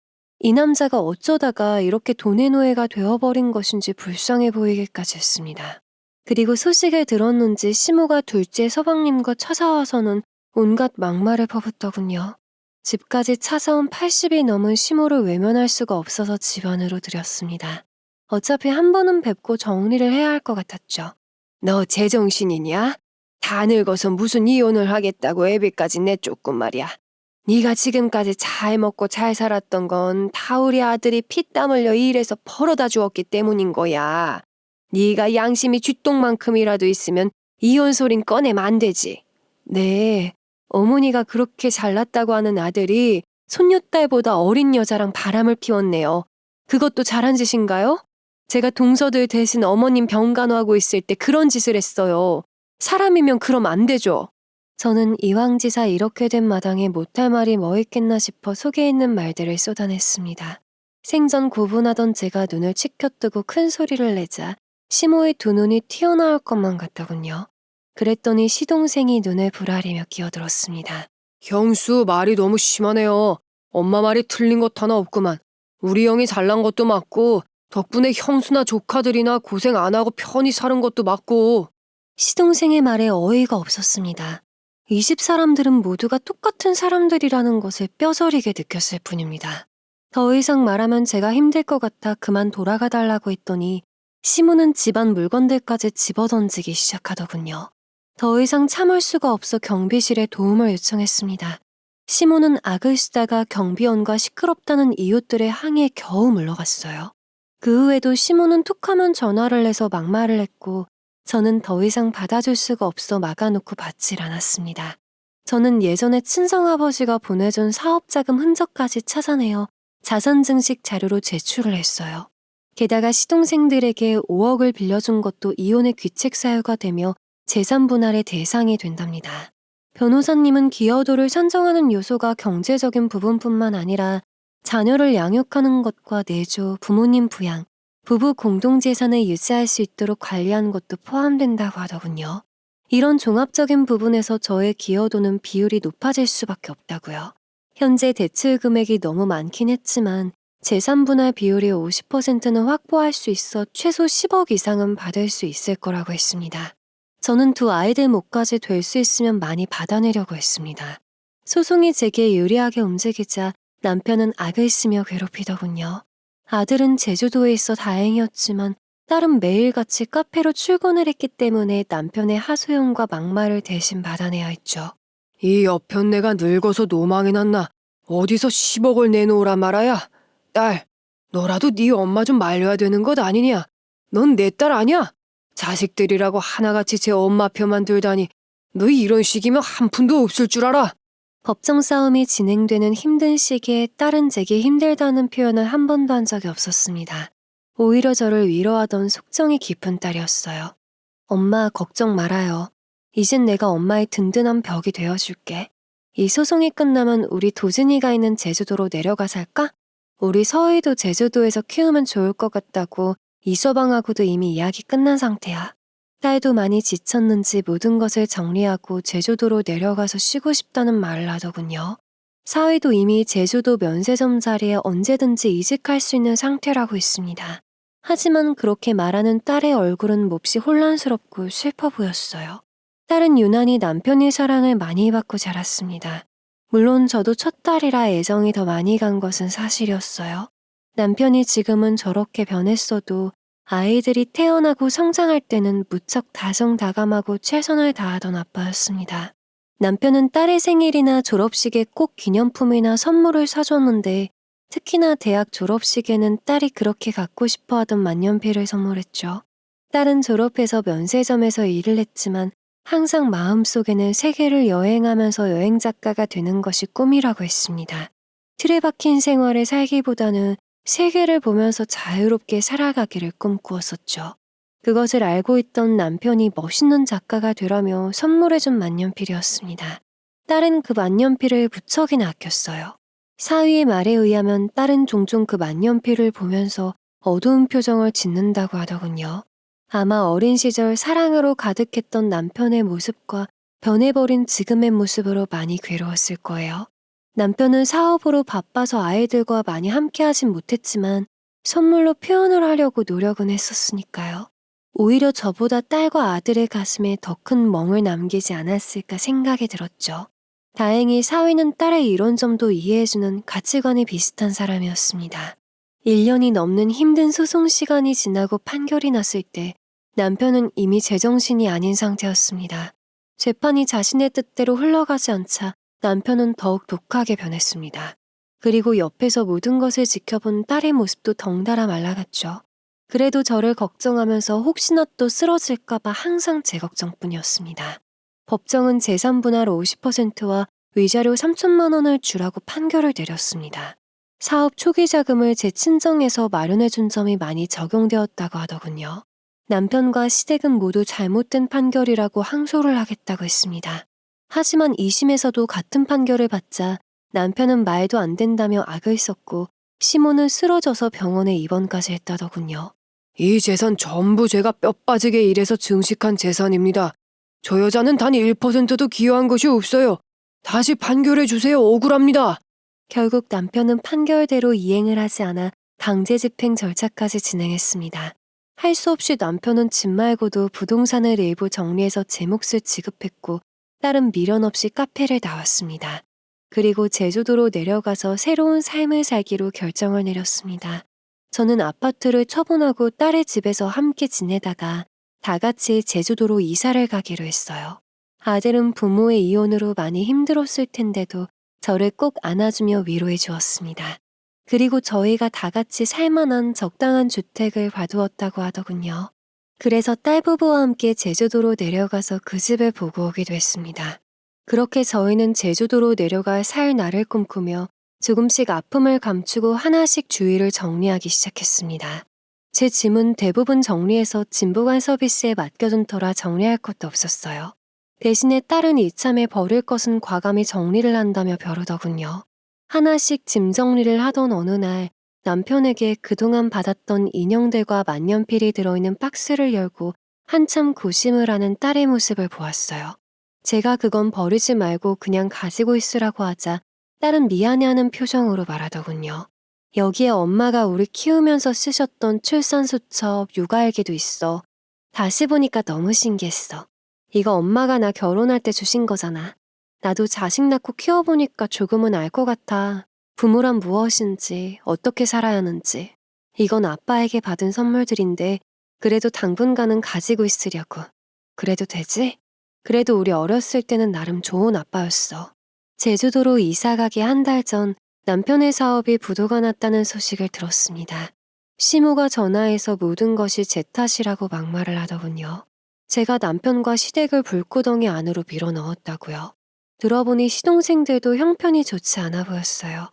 이 남자가 어쩌다가 이렇게 돈의 노예가 되어버린 것인지 불쌍해 보이기까지 했습니다. 그리고 소식을 들었는지 시모가 둘째 서방님과 찾아와서는 온갖 막말을 퍼붓더군요. 집까지 찾아온 80이 넘은 시모를 외면할 수가 없어서 집 안으로 들였습니다. 어차피 한 번은 뵙고 정리를 해야 할 것 같았죠. 너 제정신이냐? 다 늙어서 무슨 이혼을 하겠다고 애비까지 내쫓고 말이야. 네가 지금까지 잘 먹고 잘 살았던 건 다 우리 아들이 피땀 흘려 일해서 벌어다 주었기 때문인 거야. 네가 양심이 쥐똥만큼이라도 있으면 이혼 소린 꺼내면 안 되지. 네, 어머니가 그렇게 잘났다고 하는 아들이 손녀딸보다 어린 여자랑 바람을 피웠네요. 그것도 잘한 짓인가요? 제가 동서들 대신 어머님 병간호하고 있을 때 그런 짓을 했어요. 사람이면 그럼 안 되죠. 저는 이왕지사 이렇게 된 마당에 못할 말이 뭐 있겠나 싶어 속에 있는 말들을 쏟아냈습니다. 생전 고분하던 제가 눈을 치켜뜨고 큰 소리를 내자 시모의 두 눈이 튀어나올 것만 같더군요. 그랬더니 시동생이 눈을 부라리며 끼어들었습니다. 형수 말이 너무 심하네요. 엄마 말이 틀린 것 하나 없구만. 우리 형이 잘난 것도 맞고 덕분에 형수나 조카들이나 고생 안 하고 편히 사는 것도 맞고. 시동생의 말에 어이가 없었습니다. 이 집 사람들은 모두가 똑같은 사람들이라는 것을 뼈저리게 느꼈을 뿐입니다. 더 이상 말하면 제가 힘들 것 같아 그만 돌아가 달라고 했더니 시모는 집안 물건들까지 집어던지기 시작하더군요. 더 이상 참을 수가 없어 경비실에 도움을 요청했습니다. 시모는 악을 쓰다가 경비원과 시끄럽다는 이웃들의 항의에 겨우 물러갔어요. 그 후에도 시모는 툭하면 전화를 해서 막말을 했고 저는 더 이상 받아줄 수가 없어 막아놓고 받질 않았습니다. 저는 예전에 친성아버지가 보내준 사업자금 흔적까지 찾아내어 자산증식 자료로 제출을 했어요. 게다가 시동생들에게 5억을 빌려준 것도 이혼의 귀책 사유가 되며 재산 분할의 대상이 된답니다. 변호사님은 기여도를 산정하는 요소가 경제적인 부분뿐만 아니라 자녀를 양육하는 것과 내조, 부모님 부양, 부부 공동재산을 유지할 수 있도록 관리하는 것도 포함된다고 하더군요. 이런 종합적인 부분에서 저의 기여도는 비율이 높아질 수밖에 없다고요. 현재 대출 금액이 너무 많긴 했지만 재산 분할 비율이 50%는 확보할 수 있어 최소 10억 이상은 받을 수 있을 거라고 했습니다. 저는 두 아이들 몫까지 될 수 있으면 많이 받아내려고 했습니다. 소송이 제게 유리하게 움직이자 남편은 악을 쓰며 괴롭히더군요. 아들은 제주도에 있어 다행이었지만 딸은 매일같이 카페로 출근을 했기 때문에 남편의 하소연과 막말을 대신 받아내야 했죠. 이 여편네가 늙어서 노망이 났나? 어디서 10억을 내놓으라 말아야? 딸, 너라도 네 엄마 좀 말려야 되는 것 아니냐? 넌 내 딸 아니야? 자식들이라고 하나같이 제 엄마 편만 들다니 너 이런 식이면 한 푼도 없을 줄 알아? 법정 싸움이 진행되는 힘든 시기에 딸은 제게 힘들다는 표현을 한 번도 한 적이 없었습니다. 오히려 저를 위로하던 속정이 깊은 딸이었어요. 엄마 걱정 말아요. 이젠 내가 엄마의 든든한 벽이 되어줄게. 이 소송이 끝나면 우리 도진이가 있는 제주도로 내려가 살까? 우리 서희도 제주도에서 키우면 좋을 것 같다고 이서방하고도 이미 이야기 끝난 상태야. 딸도 많이 지쳤는지 모든 것을 정리하고 제주도로 내려가서 쉬고 싶다는 말을 하더군요. 사위도 이미 제주도 면세점 자리에 언제든지 이직할 수 있는 상태라고 있습니다. 하지만 그렇게 말하는 딸의 얼굴은 몹시 혼란스럽고 슬퍼 보였어요. 딸은 유난히 남편의 사랑을 많이 받고 자랐습니다. 물론 저도 첫 딸이라 애정이 더 많이 간 것은 사실이었어요. 남편이 지금은 저렇게 변했어도 아이들이 태어나고 성장할 때는 무척 다정다감하고 최선을 다하던 아빠였습니다. 남편은 딸의 생일이나 졸업식에 꼭 기념품이나 선물을 사줬는데 특히나 대학 졸업식에는 딸이 그렇게 갖고 싶어하던 만년필을 선물했죠. 딸은 졸업해서 면세점에서 일을 했지만 항상 마음속에는 세계를 여행하면서 여행작가가 되는 것이 꿈이라고 했습니다. 틀에 박힌 생활을 살기보다는 세계를 보면서 자유롭게 살아가기를 꿈꾸었었죠. 그것을 알고 있던 남편이 멋있는 작가가 되라며 선물해준 만년필이었습니다. 딸은 그 만년필을 무척이나 아꼈어요. 사위의 말에 의하면 딸은 종종 그 만년필을 보면서 어두운 표정을 짓는다고 하더군요. 아마 어린 시절 사랑으로 가득했던 남편의 모습과 변해버린 지금의 모습으로 많이 괴로웠을 거예요. 남편은 사업으로 바빠서 아이들과 많이 함께하진 못했지만 선물로 표현을 하려고 노력은 했었으니까요. 오히려 저보다 딸과 아들의 가슴에 더 큰 멍을 남기지 않았을까 생각이 들었죠. 다행히 사위는 딸의 이런 점도 이해해주는 가치관이 비슷한 사람이었습니다. 1년이 넘는 힘든 소송 시간이 지나고 판결이 났을 때 남편은 이미 제정신이 아닌 상태였습니다. 재판이 자신의 뜻대로 흘러가지 않자 남편은 더욱 독하게 변했습니다. 그리고 옆에서 모든 것을 지켜본 딸의 모습도 덩달아 말라갔죠. 그래도 저를 걱정하면서 혹시나 또 쓰러질까봐 항상 제 걱정뿐이었습니다. 법정은 재산 분할 50%와 위자료 3천만 원을 주라고 판결을 내렸습니다. 사업 초기 자금을 제 친정에서 마련해준 점이 많이 적용되었다고 하더군요. 남편과 시댁은 모두 잘못된 판결이라고 항소를 하겠다고 했습니다. 하지만 2심에서도 같은 판결을 받자 남편은 말도 안 된다며 악을 썼고 시모는 쓰러져서 병원에 입원까지 했다더군요. 이 재산 전부 제가 뼈 빠지게 일해서 증식한 재산입니다. 저 여자는 단 1%도 기여한 것이 없어요. 다시 판결해 주세요. 억울합니다. 결국 남편은 판결대로 이행을 하지 않아 강제 집행 절차까지 진행했습니다. 할 수 없이 남편은 집 말고도 부동산을 일부 정리해서 제 몫을 지급했고 딸은 미련 없이 카페를 나왔습니다. 그리고 제주도로 내려가서 새로운 삶을 살기로 결정을 내렸습니다. 저는 아파트를 처분하고 딸의 집에서 함께 지내다가 다 같이 제주도로 이사를 가기로 했어요. 아들은 부모의 이혼으로 많이 힘들었을 텐데도 저를 꼭 안아주며 위로해 주었습니다. 그리고 저희가 다 같이 살만한 적당한 주택을 봐두었다고 하더군요. 그래서 딸 부부와 함께 제주도로 내려가서 그 집을 보고 오기도 했습니다. 그렇게 저희는 제주도로 내려갈 살 날을 꿈꾸며 조금씩 아픔을 감추고 하나씩 주위를 정리하기 시작했습니다. 제 짐은 대부분 정리해서 진보관 서비스에 맡겨둔 터라 정리할 것도 없었어요. 대신에 딸은 이참에 버릴 것은 과감히 정리를 한다며 벼르더군요. 하나씩 짐 정리를 하던 어느 날 남편에게 그동안 받았던 인형들과 만년필이 들어있는 박스를 열고 한참 고심을 하는 딸의 모습을 보았어요. 제가 그건 버리지 말고 그냥 가지고 있으라고 하자 딸은 미안해하는 표정으로 말하더군요. 여기에 엄마가 우리 키우면서 쓰셨던 출산수첩, 육아일기도 있어. 다시 보니까 너무 신기했어. 이거 엄마가 나 결혼할 때 주신 거잖아. 나도 자식 낳고 키워보니까 조금은 알 것 같아. 부모란 무엇인지, 어떻게 살아야 하는지. 이건 아빠에게 받은 선물들인데 그래도 당분간은 가지고 있으려고. 그래도 되지? 그래도 우리 어렸을 때는 나름 좋은 아빠였어. 제주도로 이사가기 한 달 전 남편의 사업이 부도가 났다는 소식을 들었습니다. 시모가 전화해서 모든 것이 제 탓이라고 막말을 하더군요. 제가 남편과 시댁을 불구덩이 안으로 밀어 넣었다고요. 들어보니 시동생들도 형편이 좋지 않아 보였어요.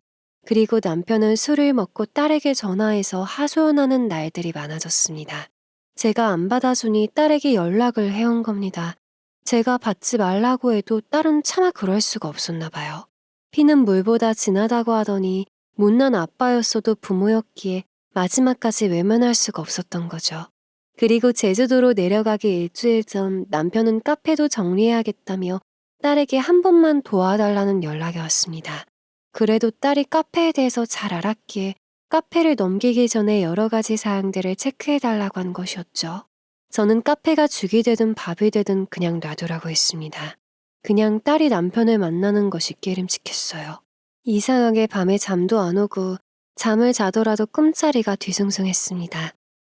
그리고 남편은 술을 먹고 딸에게 전화해서 하소연하는 날들이 많아졌습니다. 제가 안 받아주니 딸에게 연락을 해온 겁니다. 제가 받지 말라고 해도 딸은 차마 그럴 수가 없었나 봐요. 피는 물보다 진하다고 하더니 못난 아빠였어도 부모였기에 마지막까지 외면할 수가 없었던 거죠. 그리고 제주도로 내려가기 일주일 전 남편은 카페도 정리해야겠다며 딸에게 한 번만 도와달라는 연락이 왔습니다. 그래도 딸이 카페에 대해서 잘 알았기에 카페를 넘기기 전에 여러 가지 사항들을 체크해달라고 한 것이었죠. 저는 카페가 죽이 되든 밥이 되든 그냥 놔두라고 했습니다. 그냥 딸이 남편을 만나는 것이 깨름칙했어요. 이상하게 밤에 잠도 안 오고 잠을 자더라도 꿈자리가 뒤숭숭했습니다.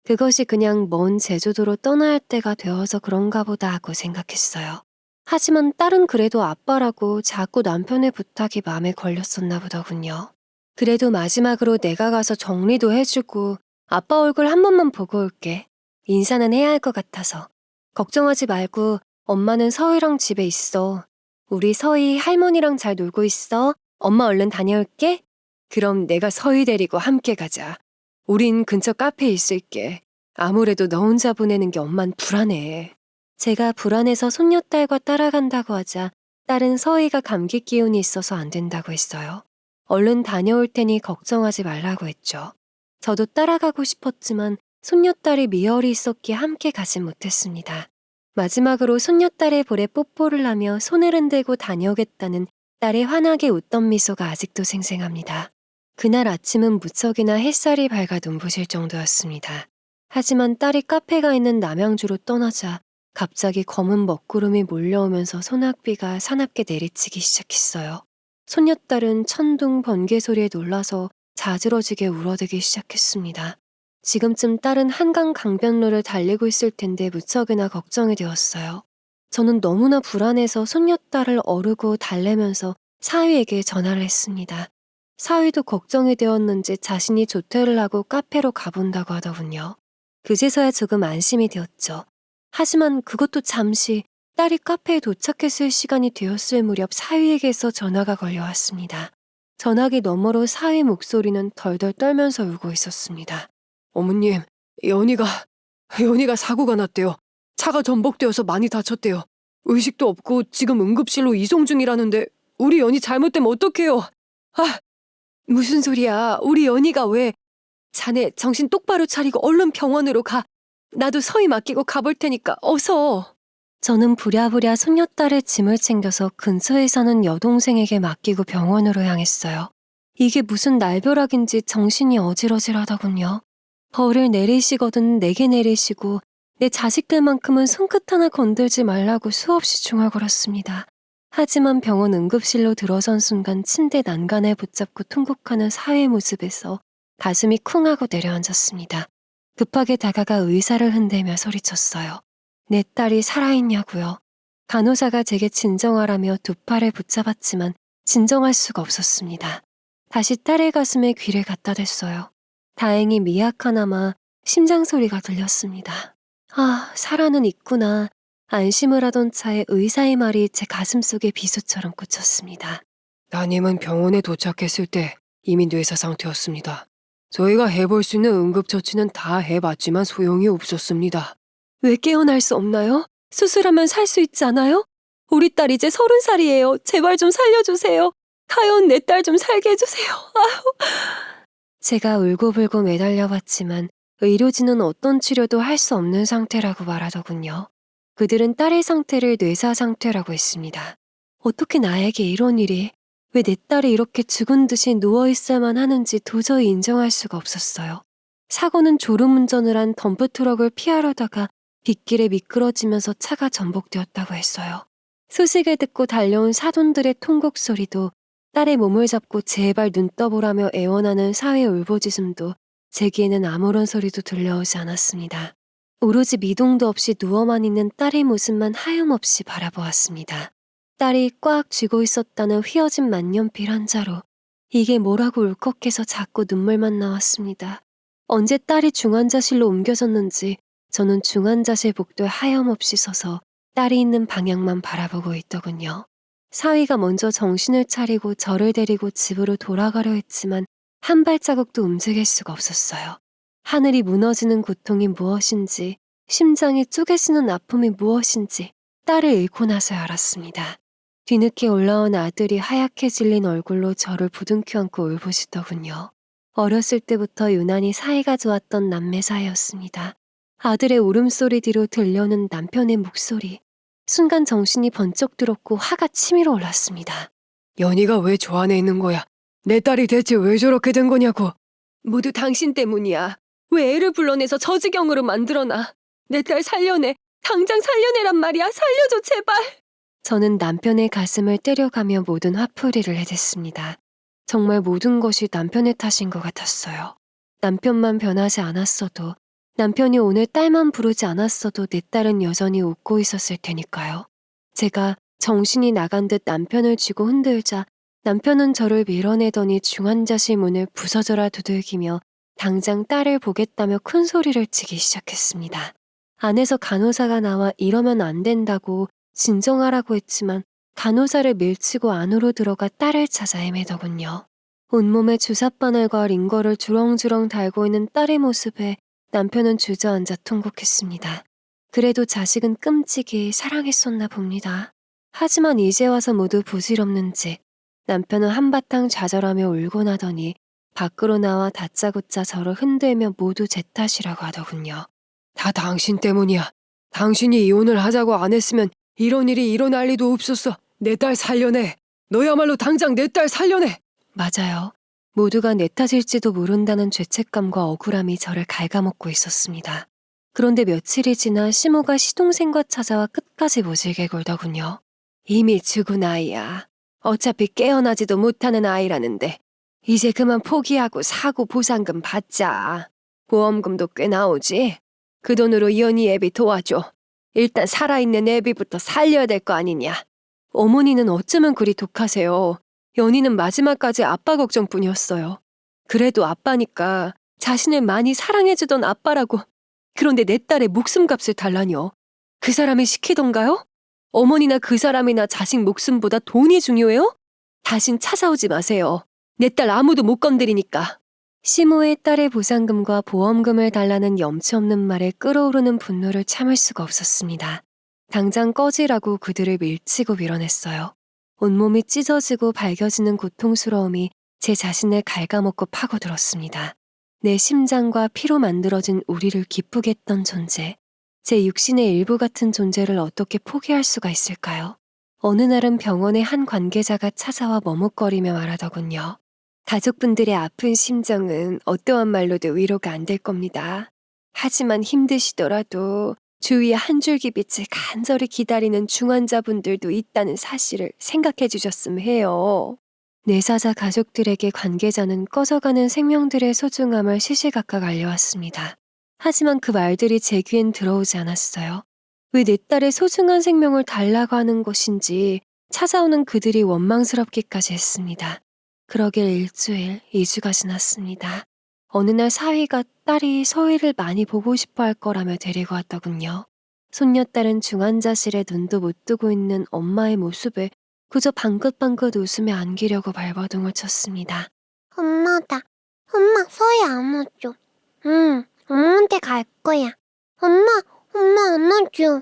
그것이 그냥 먼 제주도로 떠나야 할 때가 되어서 그런가 보다 하고 생각했어요. 하지만 딸은 그래도 아빠라고 자꾸 남편의 부탁이 마음에 걸렸었나 보더군요. 그래도 마지막으로 내가 가서 정리도 해주고 아빠 얼굴 한 번만 보고 올게. 인사는 해야 할 것 같아서. 걱정하지 말고 엄마는 서희랑 집에 있어. 우리 서희 할머니랑 잘 놀고 있어. 엄마 얼른 다녀올게. 그럼 내가 서희 데리고 함께 가자. 우린 근처 카페에 있을게. 아무래도 너 혼자 보내는 게 엄만 불안해. 제가 불안해서 손녀딸과 따라간다고 하자 딸은 서희가 감기 기운이 있어서 안 된다고 했어요. 얼른 다녀올 테니 걱정하지 말라고 했죠. 저도 따라가고 싶었지만 손녀딸이 미열이 있었기에 함께 가진 못했습니다. 마지막으로 손녀딸의 볼에 뽀뽀를 하며 손을 흔들고 다녀오겠다는 딸의 환하게 웃던 미소가 아직도 생생합니다. 그날 아침은 무척이나 햇살이 밝아 눈부실 정도였습니다. 하지만 딸이 카페가 있는 남양주로 떠나자 갑자기 검은 먹구름이 몰려오면서 소낙비가 사납게 내리치기 시작했어요. 손녀딸은 천둥 번개 소리에 놀라서 자지러지게 울어대기 시작했습니다. 지금쯤 딸은 한강 강변로를 달리고 있을 텐데 무척이나 걱정이 되었어요. 저는 너무나 불안해서 손녀딸을 어르고 달래면서 사위에게 전화를 했습니다. 사위도 걱정이 되었는지 자신이 조퇴를 하고 카페로 가본다고 하더군요. 그제서야 조금 안심이 되었죠. 하지만 그것도 잠시 딸이 카페에 도착했을 시간이 되었을 무렵 사위에게서 전화가 걸려왔습니다. 전화기 너머로 사위 목소리는 덜덜 떨면서 울고 있었습니다. 어머님, 연희가 사고가 났대요. 차가 전복되어서 많이 다쳤대요. 의식도 없고 지금 응급실로 이송 중이라는데 우리 연희 잘못되면 어떡해요? 아, 무슨 소리야. 우리 연희가 왜? 자네 정신 똑바로 차리고 얼른 병원으로 가. 나도 서희 맡기고 가볼 테니까 어서. 저는 부랴부랴 손녀딸의 짐을 챙겨서 근처에 사는 여동생에게 맡기고 병원으로 향했어요. 이게 무슨 날벼락인지 정신이 어질어질하더군요. 벌을 내리시거든 내게 내리시고 내 자식들만큼은 손끝 하나 건들지 말라고 수없이 중얼거렸습니다. 하지만 병원 응급실로 들어선 순간 침대 난간을 붙잡고 통곡하는 사위의 모습에서 가슴이 쿵 하고 내려앉았습니다. 급하게 다가가 의사를 흔들며 소리쳤어요. 내 딸이 살아있냐고요. 간호사가 제게 진정하라며 두 팔을 붙잡았지만 진정할 수가 없었습니다. 다시 딸의 가슴에 귀를 갖다 댔어요. 다행히 미약하나마 심장 소리가 들렸습니다. 아, 살아는 있구나. 안심을 하던 차에 의사의 말이 제 가슴속에 비수처럼 꽂혔습니다. 따님은 병원에 도착했을 때 이미 뇌사 상태였습니다. 저희가 해볼 수 있는 응급처치는 다 해봤지만 소용이 없었습니다. 왜 깨어날 수 없나요? 수술하면 살 수 있지 않아요? 우리 딸 이제 30살이에요. 제발 좀 살려주세요. 하여운 내 딸 좀 살게 해주세요. 아유. 제가 울고불고 매달려봤지만 의료진은 어떤 치료도 할 수 없는 상태라고 말하더군요. 그들은 딸의 상태를 뇌사 상태라고 했습니다. 어떻게 나에게 이런 일이, 왜 내 딸이 이렇게 죽은 듯이 누워있어야만 하는지 도저히 인정할 수가 없었어요. 사고는 졸음운전을 한 덤프트럭을 피하려다가 빗길에 미끄러지면서 차가 전복되었다고 했어요. 소식을 듣고 달려온 사돈들의 통곡 소리도, 딸의 몸을 잡고 제발 눈 떠보라며 애원하는 사회의 울부짖음도 제기에는 아무런 소리도 들려오지 않았습니다. 오로지 미동도 없이 누워만 있는 딸의 모습만 하염없이 바라보았습니다. 딸이 꽉 쥐고 있었다는 휘어진 만년필 한자로 이게 뭐라고 울컥해서 자꾸 눈물만 나왔습니다. 언제 딸이 중환자실로 옮겨졌는지 저는 중환자실 복도에 하염없이 서서 딸이 있는 방향만 바라보고 있더군요. 사위가 먼저 정신을 차리고 저를 데리고 집으로 돌아가려 했지만 한 발자국도 움직일 수가 없었어요. 하늘이 무너지는 고통이 무엇인지, 심장이 쪼개지는 아픔이 무엇인지 딸을 잃고 나서야 알았습니다. 뒤늦게 올라온 아들이 하얗게 질린 얼굴로 저를 부둥켜 안고 울부짖더군요. 어렸을 때부터 유난히 사이가 좋았던 남매 사이였습니다. 아들의 울음소리 뒤로 들려오는 남편의 목소리. 순간 정신이 번쩍 들었고 화가 치밀어 올랐습니다. 연희가 왜 저 안에 있는 거야? 내 딸이 대체 왜 저렇게 된 거냐고. 모두 당신 때문이야. 왜 애를 불러내서 저 지경으로 만들어놔. 내 딸 살려내. 당장 살려내란 말이야. 살려줘 제발. 저는 남편의 가슴을 때려가며 모든 화풀이를 해댔습니다. 정말 모든 것이 남편의 탓인 것 같았어요. 남편만 변하지 않았어도, 남편이 오늘 딸만 부르지 않았어도 내 딸은 여전히 웃고 있었을 테니까요. 제가 정신이 나간 듯 남편을 쥐고 흔들자 남편은 저를 밀어내더니 중환자실 문을 부서져라 두들기며 당장 딸을 보겠다며 큰 소리를 치기 시작했습니다. 안에서 간호사가 나와 이러면 안 된다고 진정하라고 했지만 간호사를 밀치고 안으로 들어가 딸을 찾아 헤매더군요. 온몸에 주사바늘과 링거를 주렁주렁 달고 있는 딸의 모습에 남편은 주저앉아 통곡했습니다. 그래도 자식은 끔찍이 사랑했었나 봅니다. 하지만 이제 와서 모두 부질없는지 남편은 한바탕 좌절하며 울고 나더니 밖으로 나와 다짜고짜 저를 흔들며 모두 제 탓이라고 하더군요. 다 당신 때문이야. 당신이 이혼을 하자고 안 했으면 이런 일이 일어날 리도 없었어. 내 딸 살려내. 너야말로 당장 내 딸 살려내. 맞아요. 모두가 내 탓일지도 모른다는 죄책감과 억울함이 저를 갉아먹고 있었습니다. 그런데 며칠이 지나 시모가 시동생과 찾아와 끝까지 모질게 굴더군요. 이미 죽은 아이야. 어차피 깨어나지도 못하는 아이라는데 이제 그만 포기하고 사고 보상금 받자. 보험금도 꽤 나오지. 그 돈으로 연희 애비 도와줘. 일단 살아있는 애비부터 살려야 될 거 아니냐. 어머니는 어쩌면 그리 독하세요. 연희는 마지막까지 아빠 걱정뿐이었어요. 그래도 아빠니까 자신을 많이 사랑해주던 아빠라고. 그런데 내 딸의 목숨값을 달라뇨. 그 사람이 시키던가요? 어머니나 그 사람이나 자식 목숨보다 돈이 중요해요? 다신 찾아오지 마세요. 내 딸 아무도 못 건드리니까. 시모의 딸의 보상금과 보험금을 달라는 염치 없는 말에 끓어오르는 분노를 참을 수가 없었습니다. 당장 꺼지라고 그들을 밀치고 밀어냈어요. 온몸이 찢어지고 밝혀지는 고통스러움이 제 자신을 갉아먹고 파고들었습니다. 내 심장과 피로 만들어진 우리를 기쁘게 했던 존재, 제 육신의 일부 같은 존재를 어떻게 포기할 수가 있을까요? 어느 날은 병원의 한 관계자가 찾아와 머뭇거리며 말하더군요. 가족분들의 아픈 심정은 어떠한 말로도 위로가 안 될 겁니다. 하지만 힘드시더라도 주위에 한 줄기 빛을 간절히 기다리는 중환자분들도 있다는 사실을 생각해 주셨으면 해요. 뇌사자 가족들에게 관계자는 꺼져가는 생명들의 소중함을 시시각각 알려왔습니다. 하지만 그 말들이 제 귀엔 들어오지 않았어요. 왜 내 딸의 소중한 생명을 달라고 하는 것인지 찾아오는 그들이 원망스럽기까지 했습니다. 그러길 일주일, 2주가 지났습니다. 어느 날 사위가 딸이 서희를 많이 보고 싶어 할 거라며 데리고 왔더군요. 손녀딸은 중환자실에 눈도 못 뜨고 있는 엄마의 모습에 그저 방긋방긋 웃으며 안기려고 발버둥을 쳤습니다. 엄마다. 엄마, 서희 안아줘. 응, 엄마한테 갈 거야. 엄마 안아줘.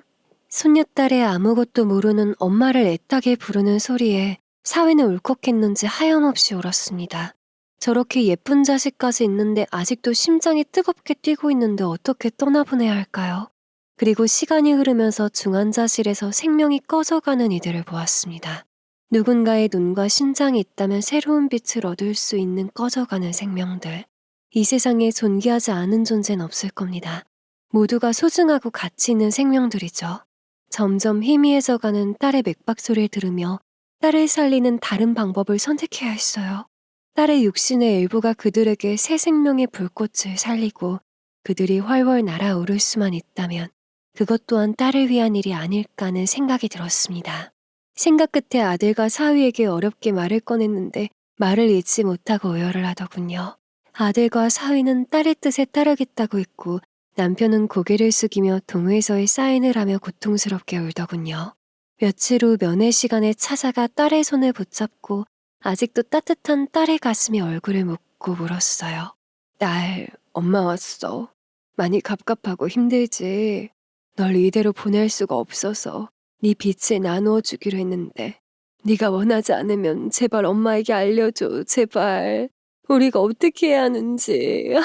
손녀딸의 아무것도 모르는 엄마를 애타게 부르는 소리에 사위는 울컥했는지 하염없이 울었습니다. 저렇게 예쁜 자식까지 있는데 아직도 심장이 뜨겁게 뛰고 있는데 어떻게 떠나보내야 할까요? 그리고 시간이 흐르면서 중환자실에서 생명이 꺼져가는 이들을 보았습니다. 누군가의 눈과 심장이 있다면 새로운 빛을 얻을 수 있는 꺼져가는 생명들. 이 세상에 존귀하지 않은 존재는 없을 겁니다. 모두가 소중하고 가치 있는 생명들이죠. 점점 희미해져가는 딸의 맥박 소리를 들으며 딸을 살리는 다른 방법을 선택해야 했어요. 딸의 육신의 일부가 그들에게 새 생명의 불꽃을 살리고 그들이 훨훨 날아오를 수만 있다면 그것 또한 딸을 위한 일이 아닐까 하는 생각이 들었습니다. 생각 끝에 아들과 사위에게 어렵게 말을 꺼냈는데 말을 잇지 못하고 오열을 하더군요. 아들과 사위는 딸의 뜻에 따르겠다고 했고 남편은 고개를 숙이며 동의서에 사인을 하며 고통스럽게 울더군요. 며칠 후 면회 시간에 찾아가 딸의 손을 붙잡고 아직도 따뜻한 딸의 가슴에 얼굴을 묻고 물었어요. 딸, 엄마 왔어. 많이 갑갑하고 힘들지. 널 이대로 보낼 수가 없어서 네 빛을 나누어 주기로 했는데 네가 원하지 않으면 제발 엄마에게 알려줘. 제발. 우리가 어떻게 해야 하는지.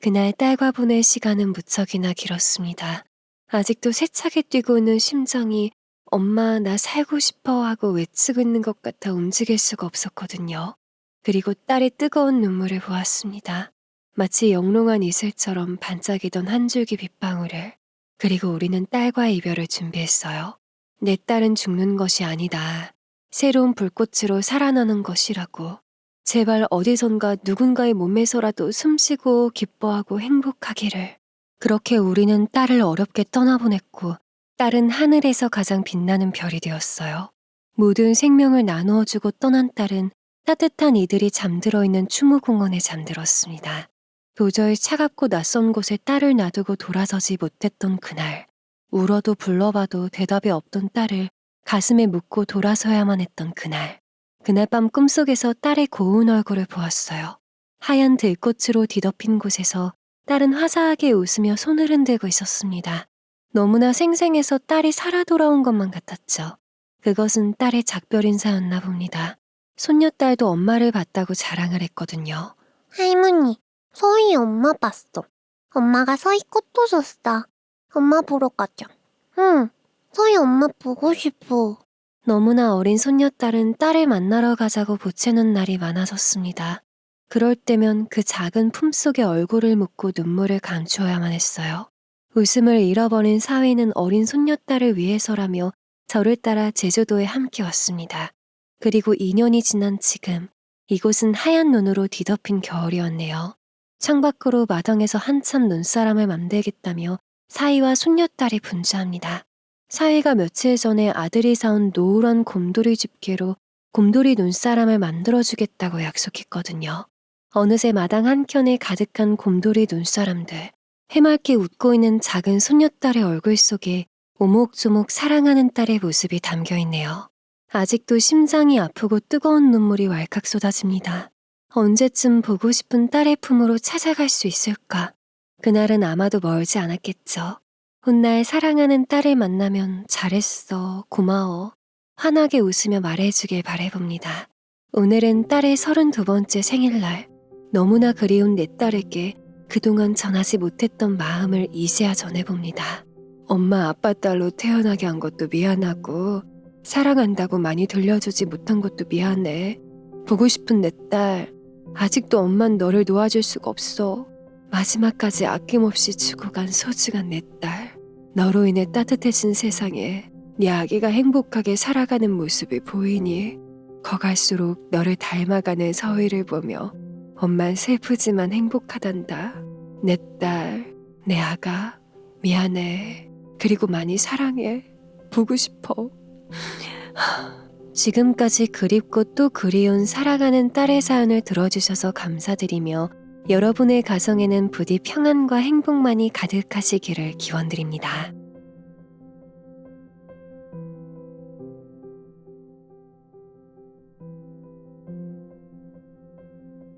그날 딸과 보낼 시간은 무척이나 길었습니다. 아직도 세차게 뛰고 있는 심장이 엄마 나 살고 싶어 하고 외치고 있는 것 같아 움직일 수가 없었거든요. 그리고 딸의 뜨거운 눈물을 보았습니다. 마치 영롱한 이슬처럼 반짝이던 한 줄기 빗방울을. 그리고 우리는 딸과의 이별을 준비했어요. 내 딸은 죽는 것이 아니다. 새로운 불꽃으로 살아나는 것이라고. 제발 어디선가 누군가의 몸에서라도 숨쉬고 기뻐하고 행복하기를. 그렇게 우리는 딸을 어렵게 떠나보냈고 딸은 하늘에서 가장 빛나는 별이 되었어요. 모든 생명을 나누어주고 떠난 딸은 따뜻한 이들이 잠들어 있는 추모공원에 잠들었습니다. 도저히 차갑고 낯선 곳에 딸을 놔두고 돌아서지 못했던 그날, 울어도 불러봐도 대답이 없던 딸을 가슴에 묻고 돌아서야만 했던 그날 밤 꿈속에서 딸의 고운 얼굴을 보았어요. 하얀 들꽃으로 뒤덮인 곳에서 딸은 화사하게 웃으며 손을 흔들고 있었습니다. 너무나 생생해서 딸이 살아 돌아온 것만 같았죠. 그것은 딸의 작별 인사였나 봅니다. 손녀딸도 엄마를 봤다고 자랑을 했거든요. 할머니, 서희 엄마 봤어. 엄마가 서희 꽃도 줬어. 엄마 보러 가자. 응, 서희 엄마 보고 싶어. 너무나 어린 손녀딸은 딸을 만나러 가자고 보채는 날이 많아졌습니다. 그럴 때면 그 작은 품속에 얼굴을 묻고 눈물을 감추어야만 했어요. 웃음을 잃어버린 사위는 어린 손녀딸을 위해서라며 저를 따라 제주도에 함께 왔습니다. 그리고 2년이 지난 지금 이곳은 하얀 눈으로 뒤덮인 겨울이었네요. 창밖으로 마당에서 한참 눈사람을 만들겠다며 사위와 손녀딸이 분주합니다. 사위가 며칠 전에 아들이 사온 노을한 곰돌이 집게로 곰돌이 눈사람을 만들어주겠다고 약속했거든요. 어느새 마당 한켠에 가득한 곰돌이 눈사람들, 해맑게 웃고 있는 작은 손녀딸의 얼굴 속에 오목조목 사랑하는 딸의 모습이 담겨있네요. 아직도 심장이 아프고 뜨거운 눈물이 왈칵 쏟아집니다. 언제쯤 보고 싶은 딸의 품으로 찾아갈 수 있을까? 그날은 아마도 멀지 않았겠죠. 훗날 사랑하는 딸을 만나면 잘했어, 고마워, 환하게 웃으며 말해주길 바라봅니다. 오늘은 딸의 32번째 생일날, 너무나 그리운 내 딸에게 그동안 전하지 못했던 마음을 이제야 전해봅니다. 엄마 아빠 딸로 태어나게 한 것도 미안하고 사랑한다고 많이 들려주지 못한 것도 미안해. 보고 싶은 내 딸, 아직도 엄만 너를 놓아줄 수가 없어. 마지막까지 아낌없이 주고 간 소중한 내 딸, 너로 인해 따뜻해진 세상에 네 아기가 행복하게 살아가는 모습이 보이니 커갈수록 너를 닮아가는 서희를 보며 엄만 슬프지만 행복하단다. 내 딸, 내 아가, 미안해. 그리고 많이 사랑해. 보고 싶어. 지금까지 그립고 또 그리운 사랑하는 딸의 사연을 들어주셔서 감사드리며 여러분의 가정에는 부디 평안과 행복만이 가득하시기를 기원드립니다.